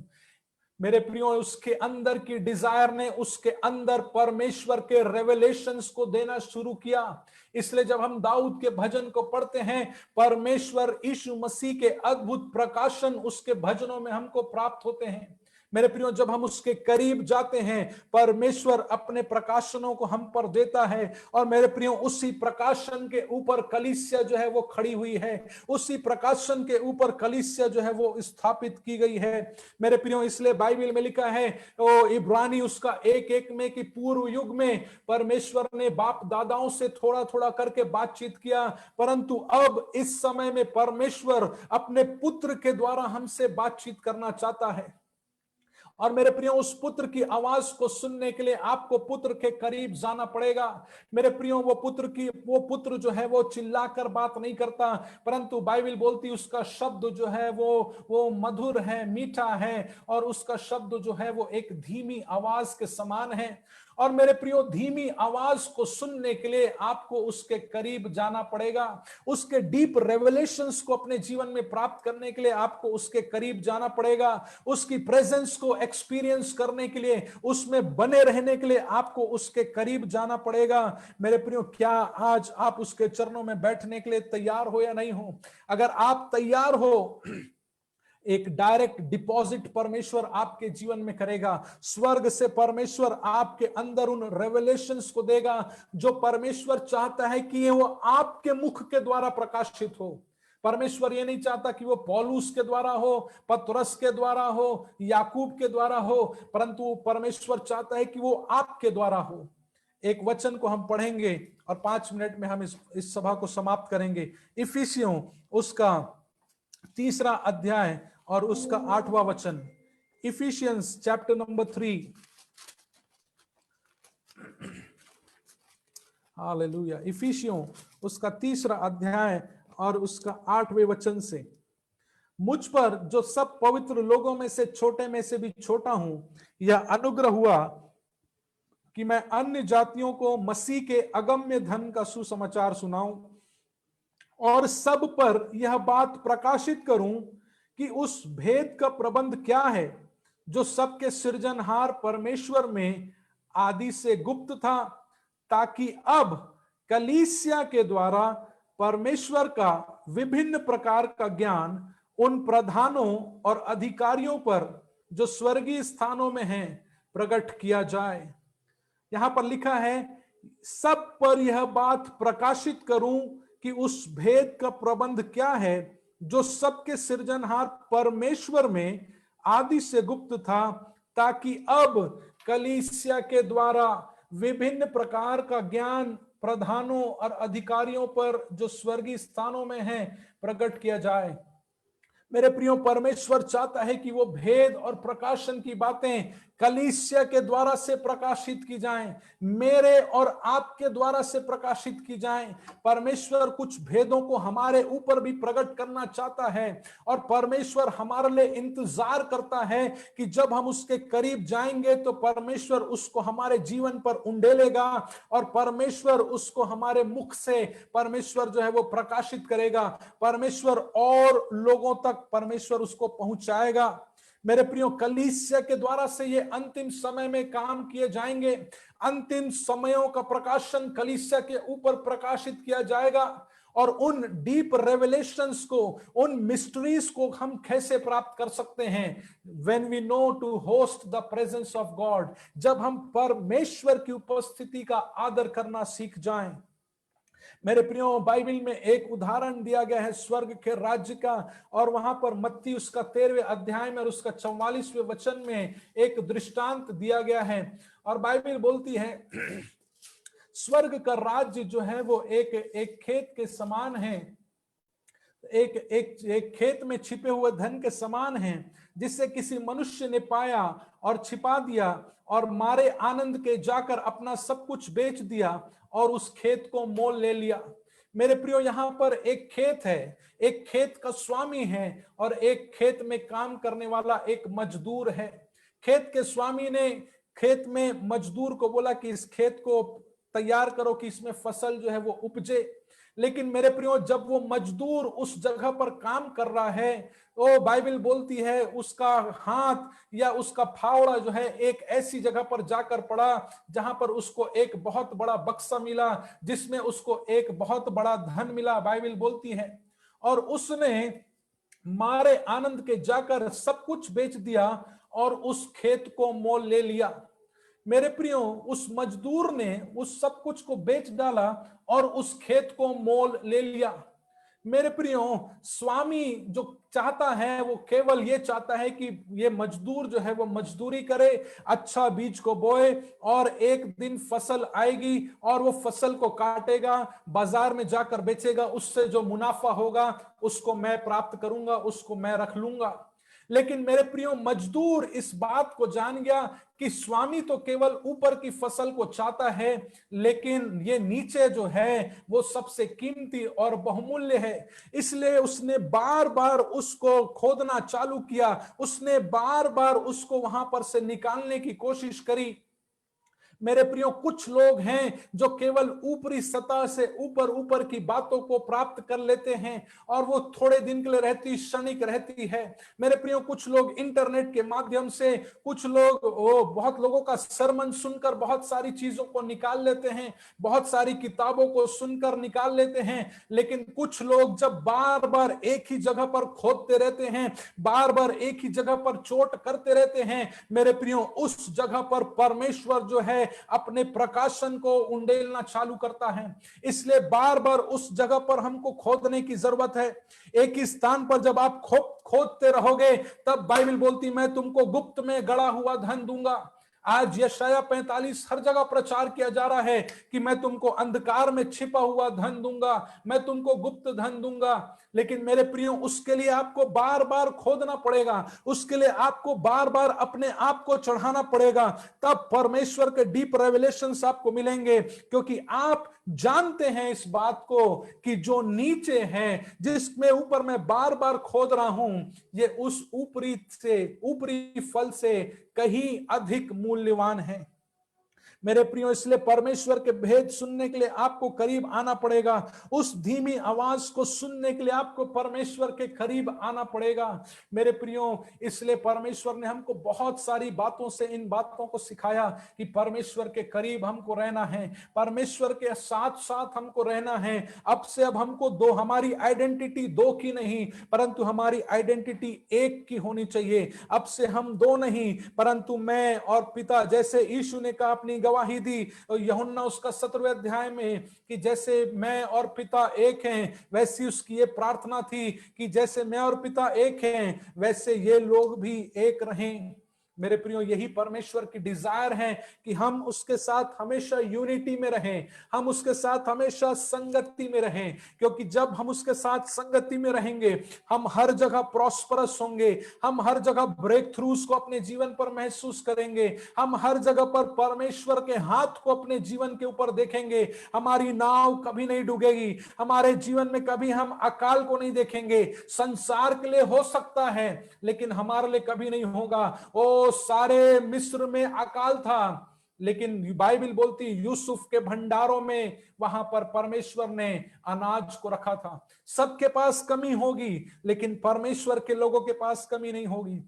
मेरे प्रियो, उसके अंदर की डिजायर ने उसके अंदर परमेश्वर के रेवलेशंस को देना शुरू किया। इसलिए जब हम दाऊद के भजन को पढ़ते हैं, परमेश्वर यीशु मसीह के अद्भुत प्रकाशन उसके भजनों में हमको प्राप्त होते हैं। मेरे प्रियो, जब हम उसके करीब जाते हैं, परमेश्वर अपने प्रकाशनों को हम पर देता है, और मेरे प्रियो, उसी प्रकाशन के ऊपर कलीसिया जो है वो खड़ी हुई है, उसी प्रकाशन के ऊपर कलीसिया जो है वो स्थापित की गई है। मेरे प्रियो, इसलिए बाइबल में लिखा है, ओ इब्रानी उसका 1:1 में, कि पूर्व युग में परमेश्वर ने बाप दादाओं से थोड़ा थोड़ा करके बातचीत किया, परंतु अब इस समय में परमेश्वर अपने पुत्र के द्वारा हमसे बातचीत करना चाहता है। और मेरे प्रियो, उस पुत्र की आवाज को सुनने के लिए आपको पुत्र के करीब जाना पड़ेगा। मेरे प्रियो, वो पुत्र जो है वो चिल्लाकर बात नहीं करता, परंतु बाइबल बोलती उसका शब्द जो है वो मधुर है, मीठा है, और उसका शब्द जो है वो एक धीमी आवाज के समान है। और मेरे प्रियो, धीमी आवाज को सुनने के लिए आपको उसके करीब जाना पड़ेगा। उसके डीप रेवलेशंस को अपने जीवन में प्राप्त करने के लिए आपको उसके करीब जाना पड़ेगा। उसकी प्रेजेंस को एक्सपीरियंस करने के लिए, उसमें बने रहने के लिए आपको उसके करीब जाना पड़ेगा। मेरे प्रियो, क्या आज आप उसके चरणों में बैठने के लिए तैयार हो या नहीं हो? अगर आप तैयार हो, एक डायरेक्ट डिपॉजिट परमेश्वर आपके जीवन में करेगा। स्वर्ग से परमेश्वर आपके अंदर उन रेवलेशंस को देगा जो परमेश्वर चाहता है कि वो आपके मुख के द्वारा प्रकाशित हो। परमेश्वर ये नहीं चाहता कि वो पौलुस के द्वारा हो, पतरस के द्वारा हो, याकूब के द्वारा हो, परंतु परमेश्वर चाहता है कि वो आपके द्वारा हो। एक वचन को हम पढ़ेंगे और 5 मिनट में हम इस सभा को समाप्त करेंगे। इफिसियों उसका 3 अध्याय और उसका 8वां वचन। Efficiency chapter number 3। हालेलुया। इफिसियों उसका 3 अध्याय और उसका 8वें वचन से, मुझ पर जो सब पवित्र लोगों में से छोटे में से भी छोटा हूं, यह अनुग्रह हुआ कि मैं अन्य जातियों को मसीह के अगम्य धन का सुसमाचार सुनाऊं और सब पर यह बात प्रकाशित करूं कि उस भेद का प्रबंध क्या है जो सबके सृजनहार परमेश्वर में आदि से गुप्त था, ताकि अब कलीसिया के द्वारा परमेश्वर का विभिन्न प्रकार का ज्ञान उन प्रधानों और अधिकारियों पर जो स्वर्गीय स्थानों में हैं प्रकट किया जाए। यहां पर लिखा है, सब पर यह बात प्रकाशित करूं कि उस भेद का प्रबंध क्या है जो सबके सृजनहार परमेश्वर में आदि से गुप्त था, ताकि अब कलीसिया के द्वारा विभिन्न प्रकार का ज्ञान प्रधानों और अधिकारियों पर जो स्वर्गीय स्थानों में है प्रकट किया जाए। मेरे प्रियो, परमेश्वर चाहता है कि वो भेद और प्रकाशन की बातें कलीसिया के द्वारा से प्रकाशित की जाएं, मेरे और आपके द्वारा से प्रकाशित की जाएं। परमेश्वर कुछ भेदों को हमारे ऊपर भी प्रकट करना चाहता है और परमेश्वर हमारे लिए इंतजार करता है कि जब हम उसके करीब जाएंगे तो परमेश्वर उसको हमारे जीवन पर उंडेलेगा और परमेश्वर उसको हमारे मुख से परमेश्वर जो है वो प्रकाशित करेगा। परमेश्वर और लोगों तक परमेश्वर उसको पहुंचाएगा। मेरे प्रियो, कलीसिया के द्वारा से ये अंतिम समय में काम किए जाएंगे। अंतिम समयों का प्रकाशन कलीसिया के ऊपर प्रकाशित किया जाएगा और उन डीप रेवलेशंस को, उन मिस्ट्रीज को हम कैसे प्राप्त कर सकते हैं? When we know to host the presence of God, जब हम परमेश्वर की उपस्थिति का आदर करना सीख जाएं। मेरे प्रियो, बाइबल में एक उदाहरण दिया गया है स्वर्ग के राज्य का, और वहां पर मत्ती उसका 13वें अध्याय में और उसका 44वें वचन में एक दृष्टांत दिया गया है। और बाइबल बोलती है स्वर्ग का राज्य जो है वो एक खेत के समान है, एक खेत में छिपे हुए धन के समान है, जिसे किसी मनुष्य ने पाया और छिपा दिया और मारे आनंद के जाकर अपना सब कुछ बेच दिया और उस खेत को मोल ले लिया। मेरे प्रियो, यहाँ पर एक खेत है, एक खेत का स्वामी है और एक खेत में काम करने वाला एक मजदूर है। खेत के स्वामी ने खेत में मजदूर को बोला कि इस खेत को तैयार करो कि इसमें फसल जो है वो उपजे। लेकिन मेरे प्रियो, जब वो मजदूर उस जगह पर काम कर रहा है तो बाइबल बोलती है उसका हाथ या उसका फावड़ा जो है एक ऐसी जगह पर जाकर पड़ा जहां पर उसको एक बहुत बड़ा बक्सा मिला, जिसमें उसको एक बहुत बड़ा धन मिला, बाइबल बोलती है। और उसने मारे आनंद के जाकर सब कुछ बेच दिया और उस खेत को मोल ले लिया। मेरे प्रियो, उस मजदूर ने उस सब कुछ को बेच डाला और उस खेत को मोल ले लिया। मेरे प्रियो, स्वामी जो चाहता है वो केवल ये चाहता है कि ये मजदूर जो है वो मजदूरी करे, अच्छा बीज को बोए और एक दिन फसल आएगी और वो फसल को काटेगा, बाजार में जाकर बेचेगा, उससे जो मुनाफा होगा उसको मैं प्राप्त करूंगा, उसको मैं रख लूंगा। लेकिन मेरे प्रियो, मजदूर इस बात को जान गया कि स्वामी तो केवल ऊपर की फसल को चाहता है, लेकिन ये नीचे जो है वो सबसे कीमती और बहुमूल्य है। इसलिए उसने बार बार उसको खोदना चालू किया, उसने बार बार उसको वहां पर से निकालने की कोशिश करी। मेरे प्रियो, कुछ लोग हैं जो केवल ऊपरी सतह से ऊपर ऊपर की बातों को प्राप्त कर लेते हैं और वो थोड़े दिन के लिए रहती, क्षणिक रहती है। मेरे प्रियो, कुछ लोग इंटरनेट के माध्यम से, कुछ लोग बहुत लोगों का सरमन सुनकर बहुत सारी चीजों को निकाल लेते हैं, बहुत सारी किताबों को सुनकर निकाल लेते हैं। लेकिन कुछ लोग जब बार बार एक ही जगह पर खोदते रहते हैं, बार बार एक ही जगह पर चोट करते रहते हैं, मेरे प्रियो, उस जगह पर परमेश्वर जो है अपने प्रकाशन को उंडेलना चालू करता है। इसलिए बार बार उस जगह पर हमको खोदने की जरूरत है। एक ही स्थान पर जब आप खोदते रहोगे तब बाइबल बोलती मैं तुमको गुप्त में गड़ा हुआ धन दूंगा। आज यशाया 45 हर जगह प्रचार किया जा रहा है कि मैं तुमको अंधकार में छिपा हुआ धन दूंगा, मैं तुमको गुप्त धन दूंगा। लेकिन मेरे प्रियो, उसके लिए आपको बार बार खोदना पड़ेगा, उसके लिए आपको बार बार अपने आप को चढ़ाना पड़ेगा, तब परमेश्वर के डीप रेवलेशंस आपको मिलेंगे। क्योंकि आप जानते हैं इस बात को कि जो नीचे है, जिसमें ऊपर मैं बार बार खोद रहा हूं, ये उस ऊपरी फल से कहीं अधिक मूल्यवान है। मेरे प्रियो, इसलिए परमेश्वर के भेद सुनने के लिए आपको करीब आना पड़ेगा। उस धीमी आवाज को सुनने के लिए आपको परमेश्वर के करीब आना पड़ेगा। मेरे प्रियो, इसलिए परमेश्वर ने हमको बहुत सारी बातों से इन बातों को सिखाया कि परमेश्वर के करीब हमको रहना है, परमेश्वर के साथ साथ हमको रहना है। अब से अब हमको हमारी आइडेंटिटी दो की नहीं, परंतु हमारी आइडेंटिटी एक की होनी चाहिए। अब से हम दो नहीं, परंतु मैं और पिता, जैसे यीशु ने कहा अपनी गवाही दी यूहन्ना उसका 17वें अध्याय में कि जैसे मैं और पिता एक हैं, वैसी उसकी ये प्रार्थना थी कि जैसे मैं और पिता एक हैं वैसे ये लोग भी एक रहें। मेरे प्रियो, यही परमेश्वर की डिजायर है कि हम उसके साथ हमेशा यूनिटी में रहें, हम उसके साथ हमेशा संगति में रहें, क्योंकि जब हम उसके साथ संगति में रहेंगे हम हर जगह प्रॉस्परस होंगे, हम हर जगह ब्रेक थ्रूज को अपने जीवन पर महसूस करेंगे, हम हर जगह पर परमेश्वर के हाथ को अपने जीवन के ऊपर देखेंगे। हमारी नाव कभी नहीं डूबेगी, हमारे जीवन में कभी हम अकाल को नहीं देखेंगे। संसार के लिए हो सकता है लेकिन हमारे लिए कभी नहीं होगा। ओ सारे मिस्र में अकाल था, लेकिन बाइबल बोलती यूसुफ के भंडारों में वहां पर परमेश्वर ने अनाज को रखा था। सबके पास कमी होगी लेकिन परमेश्वर के लोगों के पास कमी नहीं होगी।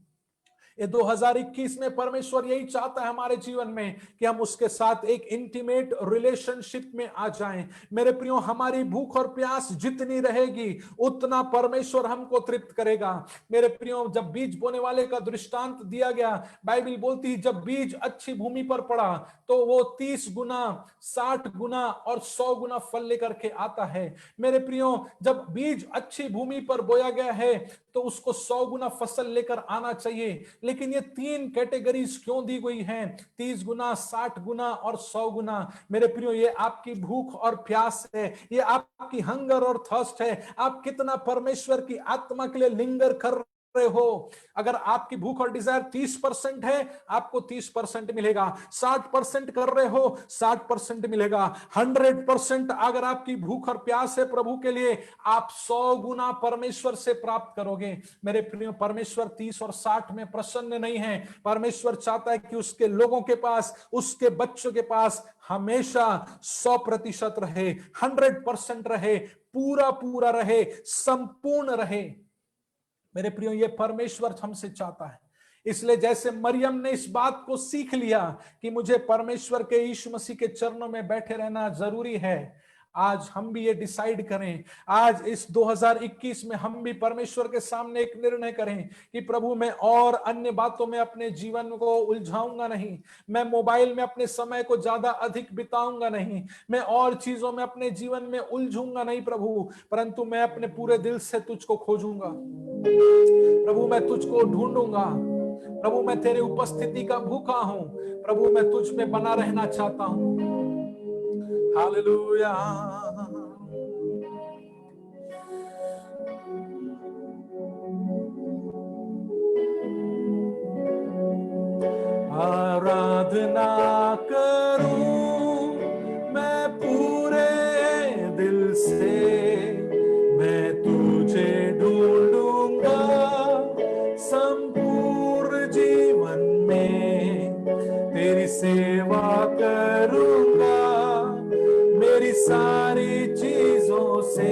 ये 2021 में परमेश्वर यही चाहता है हमारे जीवन में कि हम उसके साथ एक इंटीमेट रिलेशनशिप में आ जाएं। मेरे प्रियो, हमारी भूख और प्यास जितनी रहेगी उतना परमेश्वर हमको तृप्त करेगा। मेरे प्रियो, जब बीज बोने वाले का दृष्टांत दिया गया, बाइबल बोलती है जब बीज अच्छी भूमि पर पड़ा तो वो 30 गुना, 60 गुना और 100 गुना फल लेकर के आता है। मेरे प्रियो, जब बीज अच्छी भूमि पर बोया गया है तो उसको 100 गुना फसल लेकर आना चाहिए। लेकिन ये 3 कैटेगरीज क्यों दी गई हैं, 30 गुना, 60 गुना और 100 गुना? मेरे प्रियो, ये आपकी भूख और प्यास है, ये आपकी हंगर और थर्स्ट है। आप कितना परमेश्वर की आत्मा के लिए लिंगर कर रहे हो। अगर आपकी भूख और डिजायर 30% है, आपको 30% मिलेगा। 60% कर रहे हो, 60% मिलेगा। 100% अगर आपकी भूख और प्यास है प्रभु के लिए, आप 100 गुना परमेश्वर से प्राप्त करोगे। मेरे प्रिय, परमेश्वर 30 और 60 में प्रसन्न नहीं है। परमेश्वर चाहता है कि उसके लोगों के पास, उसके बच्चों के पास हमेशा 100% रहे, 100% रहे, पूरा पूरा रहे, संपूर्ण रहे। मेरे प्रियो, ये परमेश्वर हमसे चाहता है। इसलिए जैसे मरियम ने इस बात को सीख लिया कि मुझे परमेश्वर के यीशु मसीह के चरणों में बैठे रहना जरूरी है, आज हम भी ये डिसाइड करें। आज इस 2021 में हम भी परमेश्वर के सामने एक निर्णय करें कि प्रभु, मैं और अन्य बातों में अपने जीवन को उलझाऊंगा नहीं, मैं मोबाइल में अपने समय को ज्यादा अधिक बिताऊंगा नहीं, मैं और चीजों में अपने जीवन में उलझूंगा नहीं प्रभु, परंतु मैं अपने पूरे दिल से तुझको खोजूंगा। प्रभु, मैं तुझको ढूंढूंगा। प्रभु, मैं तेरी उपस्थिति का भूखा हूं। प्रभु, मैं तुझ में बना रहना चाहता हूं। हालेलुया। आराधना करूं मैं पूरे दिल से, मैं तुझे ढूंढूंगा संपूर्ण जीवन में, तेरी सेवा करूंगा मेरी सारी चीजों से।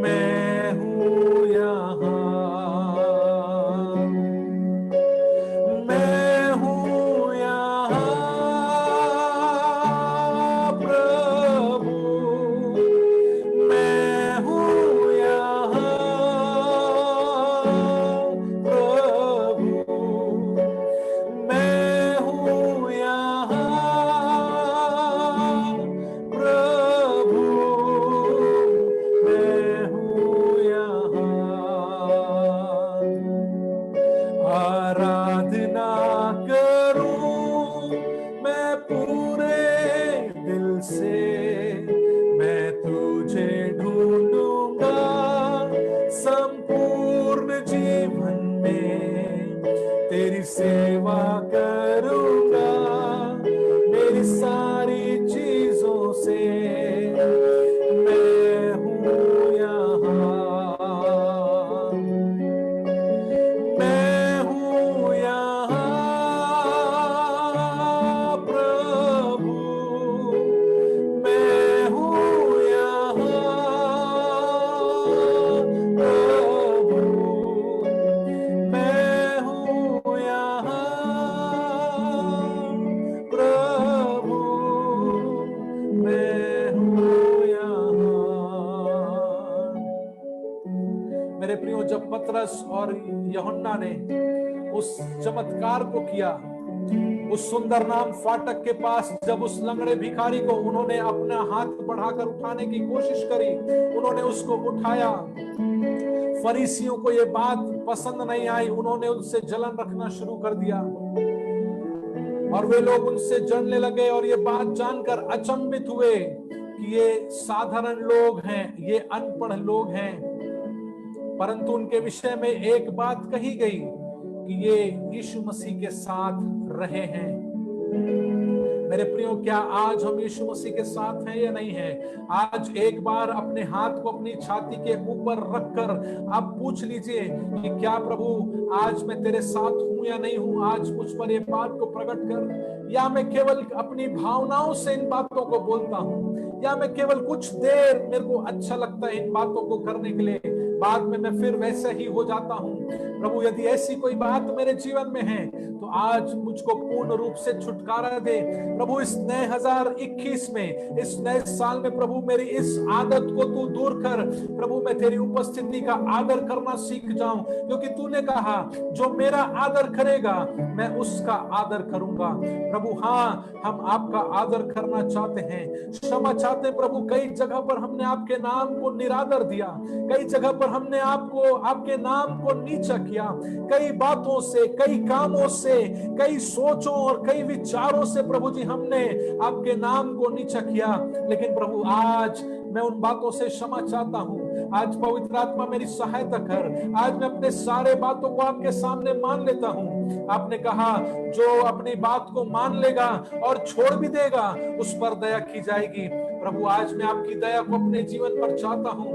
मैं हूं यहाँ, मैं हूं यहाँ प्रभु, मैं हूं यहाँ प्रभु, मैं हूं यहाँ प्रभु, मैं हूं यहाँ। आराधना करूं मैं पूरे दिल से, मैं तुझे ढूंढूंगा संपूर्ण जीवन में, तेरी सेवा करूंगा मेरी सारी चीजों से। मैं हूं यहाँ, मैं हूं यहाँ प्रभु, मैं हूं यहाँ प्रभु, मैं हूं यहाँ प्रभु, मैं हूं यहाँ। मेरे प्रियो, जब पतरस और यूहन्ना ने उस चमत्कार को किया, उस सुंदर नाम फाटक के पास जब उस लंगड़े भिखारी को उन्होंने अपना हाथ बढ़ाकर उठाने की कोशिश करी, उन्होंने उसको उठाया। फरीसियों को ये बात पसंद नहीं आई, उन्होंने उनसे जलन रखना शुरू कर दिया और वे लोग उनसे जलने लगे और ये बात जानकर अचंभित हुए कि ये साधारण लोग हैं, ये अनपढ़ लोग हैं। परंतु उनके विषय में एक बात कही गई कि ये यीशु मसीह के साथ रहे हैं। मेरे प्रियो, क्या आज हम यीशु मसीह के साथ हैं या नहीं है? आज एक बार अपने हाथ को अपनी छाती के ऊपर रखकर आप पूछ लीजिए कि क्या प्रभु आज मैं तेरे साथ हूं या नहीं हूं? आज मुझ पर ये बात को प्रकट कर, या मैं केवल अपनी भावनाओं से इन बातों को बोलता हूं, या मैं केवल कुछ देर मेरे को अच्छा लगता है इन बातों को करने के लिए, बाद में मैं फिर वैसे ही हो जाता हूं। प्रभु यदि ऐसी कोई बात मेरे जीवन में है तो आज मुझको पूर्ण रूप से छुटकारा दे प्रभु। इस नए 2021 में, इस नए साल में प्रभु मेरी इस आदत को तू दूर कर प्रभु। मैं तेरी उपस्थिति का आदर करना सीख जाऊं, क्योंकि तूने कहा जो मेरा आदर करेगा मैं उसका आदर करूंगा। प्रभु हाँ, हम आपका आदर करना चाहते हैं, क्षमा चाहते हैं प्रभु। कई जगह पर हमने आपके नाम को निरादर दिया, कई जगह पर हमने आपके नाम को नीचा किया, कई बातों से, कई कामों से, कई सोचों और कई विचारों से प्रभु जी हमने आपके नाम को नीचा किया। लेकिन प्रभु आज मैं उन बातों से क्षमा चाहता हूं। आज पवित्र आत्मा मेरी सहायता कर। आज मैं अपने सारे बातों को आपके सामने मान लेता हूं। आपने कहा जो अपनी बात को मान लेगा और छोड़ भी देगा उस पर दया की जाएगी। प्रभु आज मैं आपकी दया को अपने जीवन पर चाहता हूं।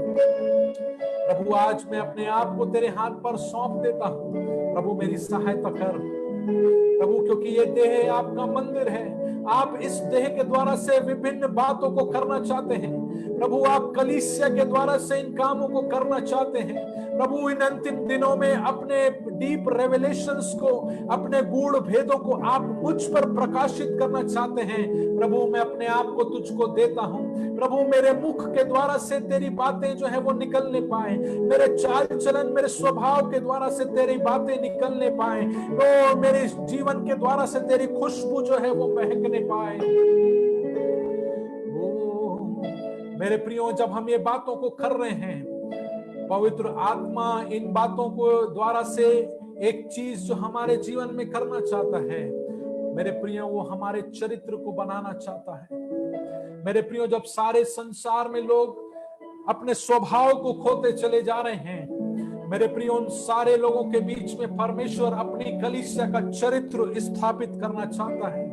प्रभु आज मैं अपने आप को तेरे हाथ पर सौंप देता हूं। प्रभु मेरी सहायता कर प्रभु, क्योंकि ये देह आपका मंदिर है। आप इस देह के द्वारा से विभिन्न बातों को करना चाहते हैं प्रभु। आप कलीसिया के द्वारा से इन कामों को करना चाहते हैं प्रभु। इन अंतिम दिनों में अपने डीप रेवलेशंस को, अपने गूढ़ भेदों को आप मुझ पर प्रकाशित करना चाहते हैं प्रभु। मैं अपने आप को तुझको देता हूं प्रभु। मेरे मुख के द्वारा से तेरी बातें जो है वो निकलने पाए, मेरे चाल चलन, मेरे स्वभाव के द्वारा से तेरी बातें निकलने पाए, तो मेरे जीवन के द्वारा से तेरी खुशबू जो है वो महकने पाए। मेरे प्रियो, जब हम ये बातों को कर रहे हैं, पवित्र आत्मा इन बातों को द्वारा से एक चीज जो हमारे जीवन में करना चाहता है मेरे प्रियो, वो हमारे चरित्र को बनाना चाहता है। मेरे प्रियो, जब सारे संसार में लोग अपने स्वभाव को खोते चले जा रहे हैं मेरे प्रियो, उन सारे लोगों के बीच में परमेश्वर अपनी कलीसिया का चरित्र स्थापित करना चाहता है,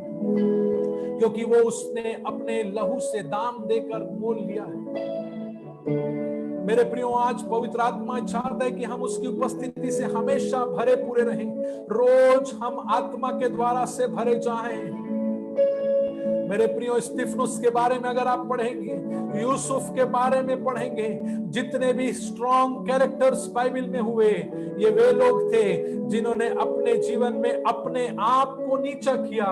क्योंकि वो उसने अपने लहू से दाम देकर मोल लिया है। मेरे प्रियो, आज पवित्र आत्मा चाहता है कि हम उसकी उपस्थिति से हमेशा भरे पूरे रहें। रोज हम आत्मा के द्वारा से भरे जाएं। मेरे प्रियो, स्तिफनुस के बारे में अगर आप पढ़ेंगे, यूसुफ के बारे में पढ़ेंगे, जितने भी स्ट्रॉन्ग कैरेक्टर्स बाइबल में हुए, ये वे लोग थे जिन्होंने अपने जीवन में अपने आप को नीचा किया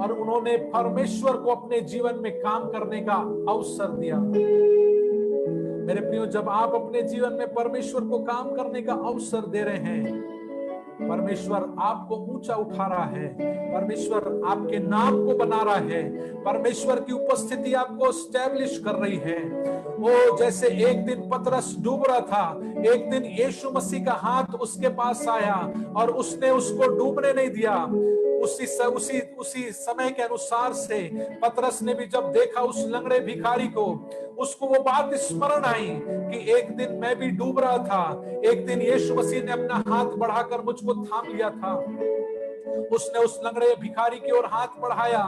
और उन्होंने परमेश्वर को अपने जीवन में काम करने का अवसर दिया। मेरे प्रियो, जब आप अपने जीवन में परमेश्वर को काम करने का अवसर दे रहे हैं, परमेश्वर आपको ऊंचा उठा रहा है, परमेश्वर आपके नाम को बना रहा है, परमेश्वर की उपस्थिति आपको स्टैब्लिश कर रही है। वो जैसे एक दिन पतरस डूब रहा था, एक दिन यीशु मसीह का हाथ उसके पास आया और उसने उसको डूबने नहीं दिया। उसी समय के अनुसार से पतरस ने भी जब देखा उस लंगड़े भिखारी को, उसको वो बात स्मरण आई कि एक दिन मैं भी डूब रहा था, एक दिन यीशु मसीह ने अपना हाथ बढ़ाकर मुझको थाम लिया था। उसने उस लंगड़े भिखारी की ओर हाथ बढ़ाया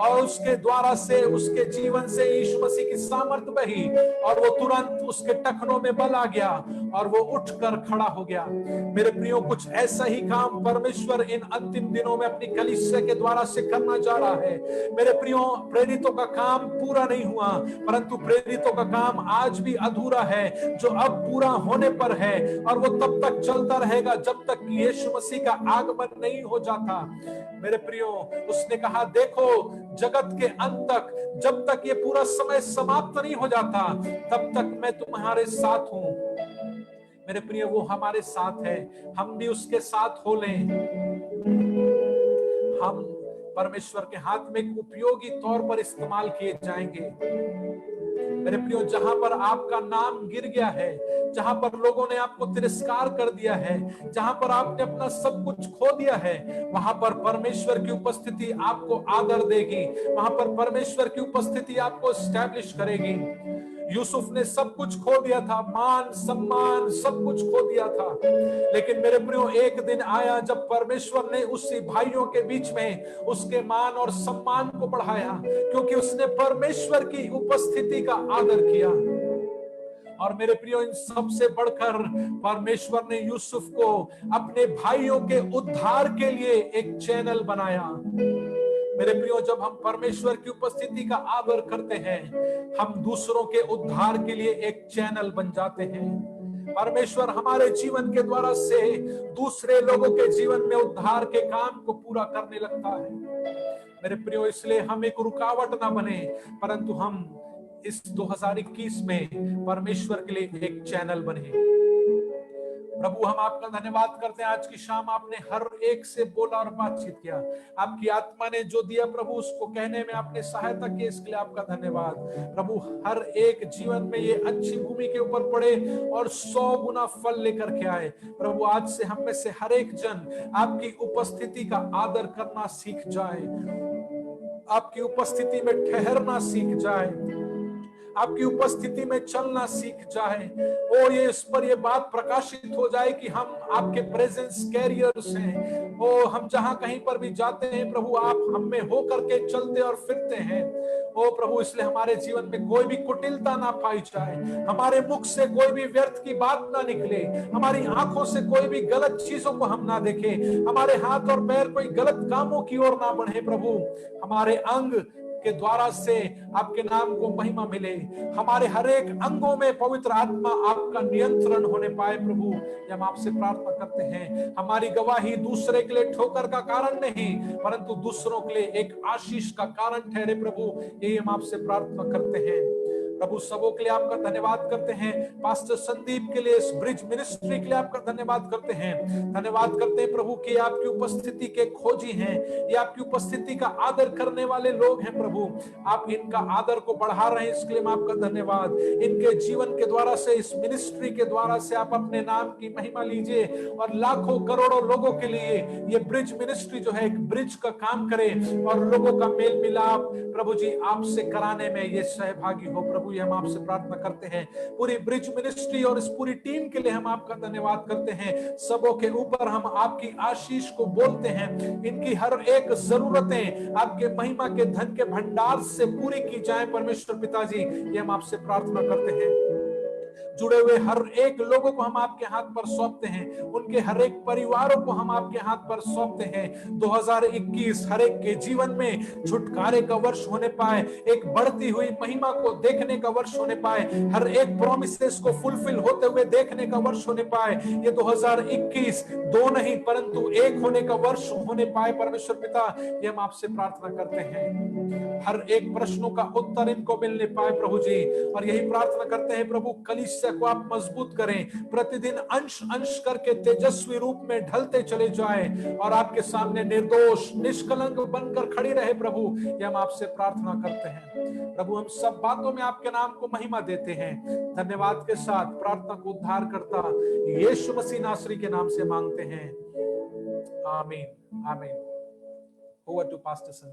और उसके द्वारा से, उसके जीवन से यीशु मसीह की सामर्थ बही और वो तुरंत उसके टखनों में बल आ गया और वो उठकर खड़ा हो गया। मेरे प्रियो, कुछ ऐसा ही काम परमेश्वर इन अंतिम दिनों में अपनी कलीसिया के द्वारा से करना जा रहा है। मेरे प्रियो, प्रेरितों का काम पूरा नहीं हुआ, परंतु प्रेरितों का काम आज भी अधूरा है, जो अब पूरा होने पर है, और वो तब तक चलता रहेगा जब तक यीशु मसीह का आगमन नहीं हो जाता। मेरे प्रियो, उसने कहा देखो, जगत के अंत तक, जब तक ये पूरा समय समाप्त नहीं हो जाता, तब तक मैं तुम्हारे साथ हूं। मेरे प्रियो, वो हमारे साथ है, हम भी उसके साथ हो लें। हम परमेश्वर के हाथ में एक उपयोगी तौर पर इस्तेमाल किए जाएंगे। मेरे प्रियो, जहां पर आपका नाम गिर गया है, जहां पर लोगों ने आपको तिरस्कार कर दिया है, जहां पर आपने अपना सब कुछ खो दिया है, वहां पर परमेश्वर की उपस्थिति आपको आदर देगी, वहां पर परमेश्वर की उपस्थिति आपको स्टैब्लिश करेगी। यूसुफ ने सब कुछ खो दिया था, मान सम्मान सब कुछ खो दिया था, लेकिन मेरे प्रियो एक दिन आया जब परमेश्वर ने उसी भाइयों के बीच में उसके मान और सम्मान को बढ़ाया, क्योंकि उसने परमेश्वर की उपस्थिति का आदर किया। और मेरे प्रियो, इन सबसे बढ़कर परमेश्वर ने यूसुफ को अपने भाइयों के उद्धार के लिए एक चैनल बनाया। मेरे प्रियो, जब हम परमेश्वर की उपस्थिति का आदर करते हैं, हम दूसरों के उद्धार के लिए एक चैनल बन जाते हैं। परमेश्वर हमारे जीवन के द्वारा से दूसरे लोगों के जीवन में उद्धार के काम को पूरा करने लगता है। मेरे प्रियो, इसलिए हम एक रुकावट ना बने, परंतु हम इस 2021 में परमेश्वर के लिए एक चैनल बने। प्रभु, हम आपका धन्यवाद करते हैं। आज की शाम आपने हर एक से बोला और बातचीत किया, आपकी आत्मा ने जो दिया प्रभु उसको कहने में आपने सहायता की, इसके लिए आपका धन्यवाद। प्रभु, हर एक जीवन में ये अच्छी भूमि के ऊपर पड़े और 100 गुना फल लेकर के आए। प्रभु, आज से हम में से हर एक जन आपकी उपस्थिति का आदर करना सीख जाए, आपकी उपस्थिति में ठहरना सीख जाए, आपकी उपस्थिति में चलना सीख जाए। ओ ये इस पर ये बात प्रकाशित हो जाए कि हम आपके प्रेजेंस कैरियर्स हैं। ओ हम जहां कहीं पर भी जाते हैं प्रभु, आप हम में हो करके चलते और फिरते हैं। ओ प्रभु, इसलिए हमारे जीवन में कोई भी कुटिलता ना पाई जाए, हमारे मुख से कोई भी व्यर्थ की बात ना निकले, हमारी आंखों से कोई भी गलत चीजों को हम ना देखें, हमारे हाथ और पैर कोई गलत कामों की ओर ना बढ़े। प्रभु, हमारे अंग के द्वारा से आपके नाम को महिमा मिले, हमारे हर एक अंगों में पवित्र आत्मा आपका नियंत्रण होने पाए। प्रभु, हम आपसे प्रार्थना करते हैं, हमारी गवाही दूसरे के लिए ठोकर का कारण नहीं, परंतु दूसरों के लिए एक आशीष का कारण ठहरे। प्रभु, यही हम आपसे प्रार्थना करते हैं। प्रभु, सबों के लिए आपका धन्यवाद करते हैं। पास्टर संदीप के लिए, इस ब्रिज मिनिस्ट्री के लिए आपका धन्यवाद करते हैं। धन्यवाद करते हैं प्रभु कि आपकी उपस्थिति के खोजी हैं, ये आपकी उपस्थिति का आदर करने वाले लोग हैं। प्रभु, आप इनका आदर को बढ़ा रहे हैं, इसके लिए आपका धन्यवाद। इनके जीवन के द्वारा से, इस मिनिस्ट्री के द्वारा से आप अपने नाम की महिमा लीजिए और लाखों करोड़ों लोगों के लिए ये ब्रिज मिनिस्ट्री जो है एक ब्रिज का काम करे और लोगों का मेल मिलाप प्रभु जी आपसे कराने में ये सहभागी हो। प्रभु, हम आपसे प्रार्थना करते हैं, पूरी ब्रिज मिनिस्ट्री और इस पूरी टीम के लिए हम आपका धन्यवाद करते हैं। सबों के ऊपर हम आपकी आशीष को बोलते हैं, इनकी हर एक जरूरतें आपके महिमा के धन के भंडार से पूरी की जाए। परमेश्वर पिताजी, ये हम आपसे प्रार्थना करते हैं। जुड़े हुए हर एक लोगों को हम आपके हाथ पर सौंपते हैं, उनके हर एक परिवारों को हम आपके हाथ पर सौंपते हैं। 2021 हर एक के जीवन में छुटकारे का वर्ष होने पाए, एक बढ़ती हुई महिमा को देखने का वर्ष होने पाए, हर एक प्रॉमिसेस को फुलफिल होते हुए देखने का वर्ष होने पाए। ये 2021 दो नहीं परंतु एक होने का वर्ष होने पाए। परमेश्वर पिता, ये हम आपसे प्रार्थना करते हैं, हर एक प्रश्नों का उत्तर इनको मिलने पाए प्रभु जी। और यही प्रार्थना करते हैं प्रभु, कलीसिया को आप मजबूत करें, प्रतिदिन अंश अंश करके तेजस्वी रूप में ढलते चले जाए और आपके सामने निर्दोष निष्कलंक बनकर खड़ी रहे। प्रभु, ये हम आपसे प्रार्थना करते हैं। प्रभु, हम सब बातों में आपके नाम को महिमा देते हैं। धन्यवाद के साथ प्रार्थना को उद्धार करता यीशु मसीह नासरी के नाम से मांगते हैं, आमीन आमीन। Over to pastor Sandeep.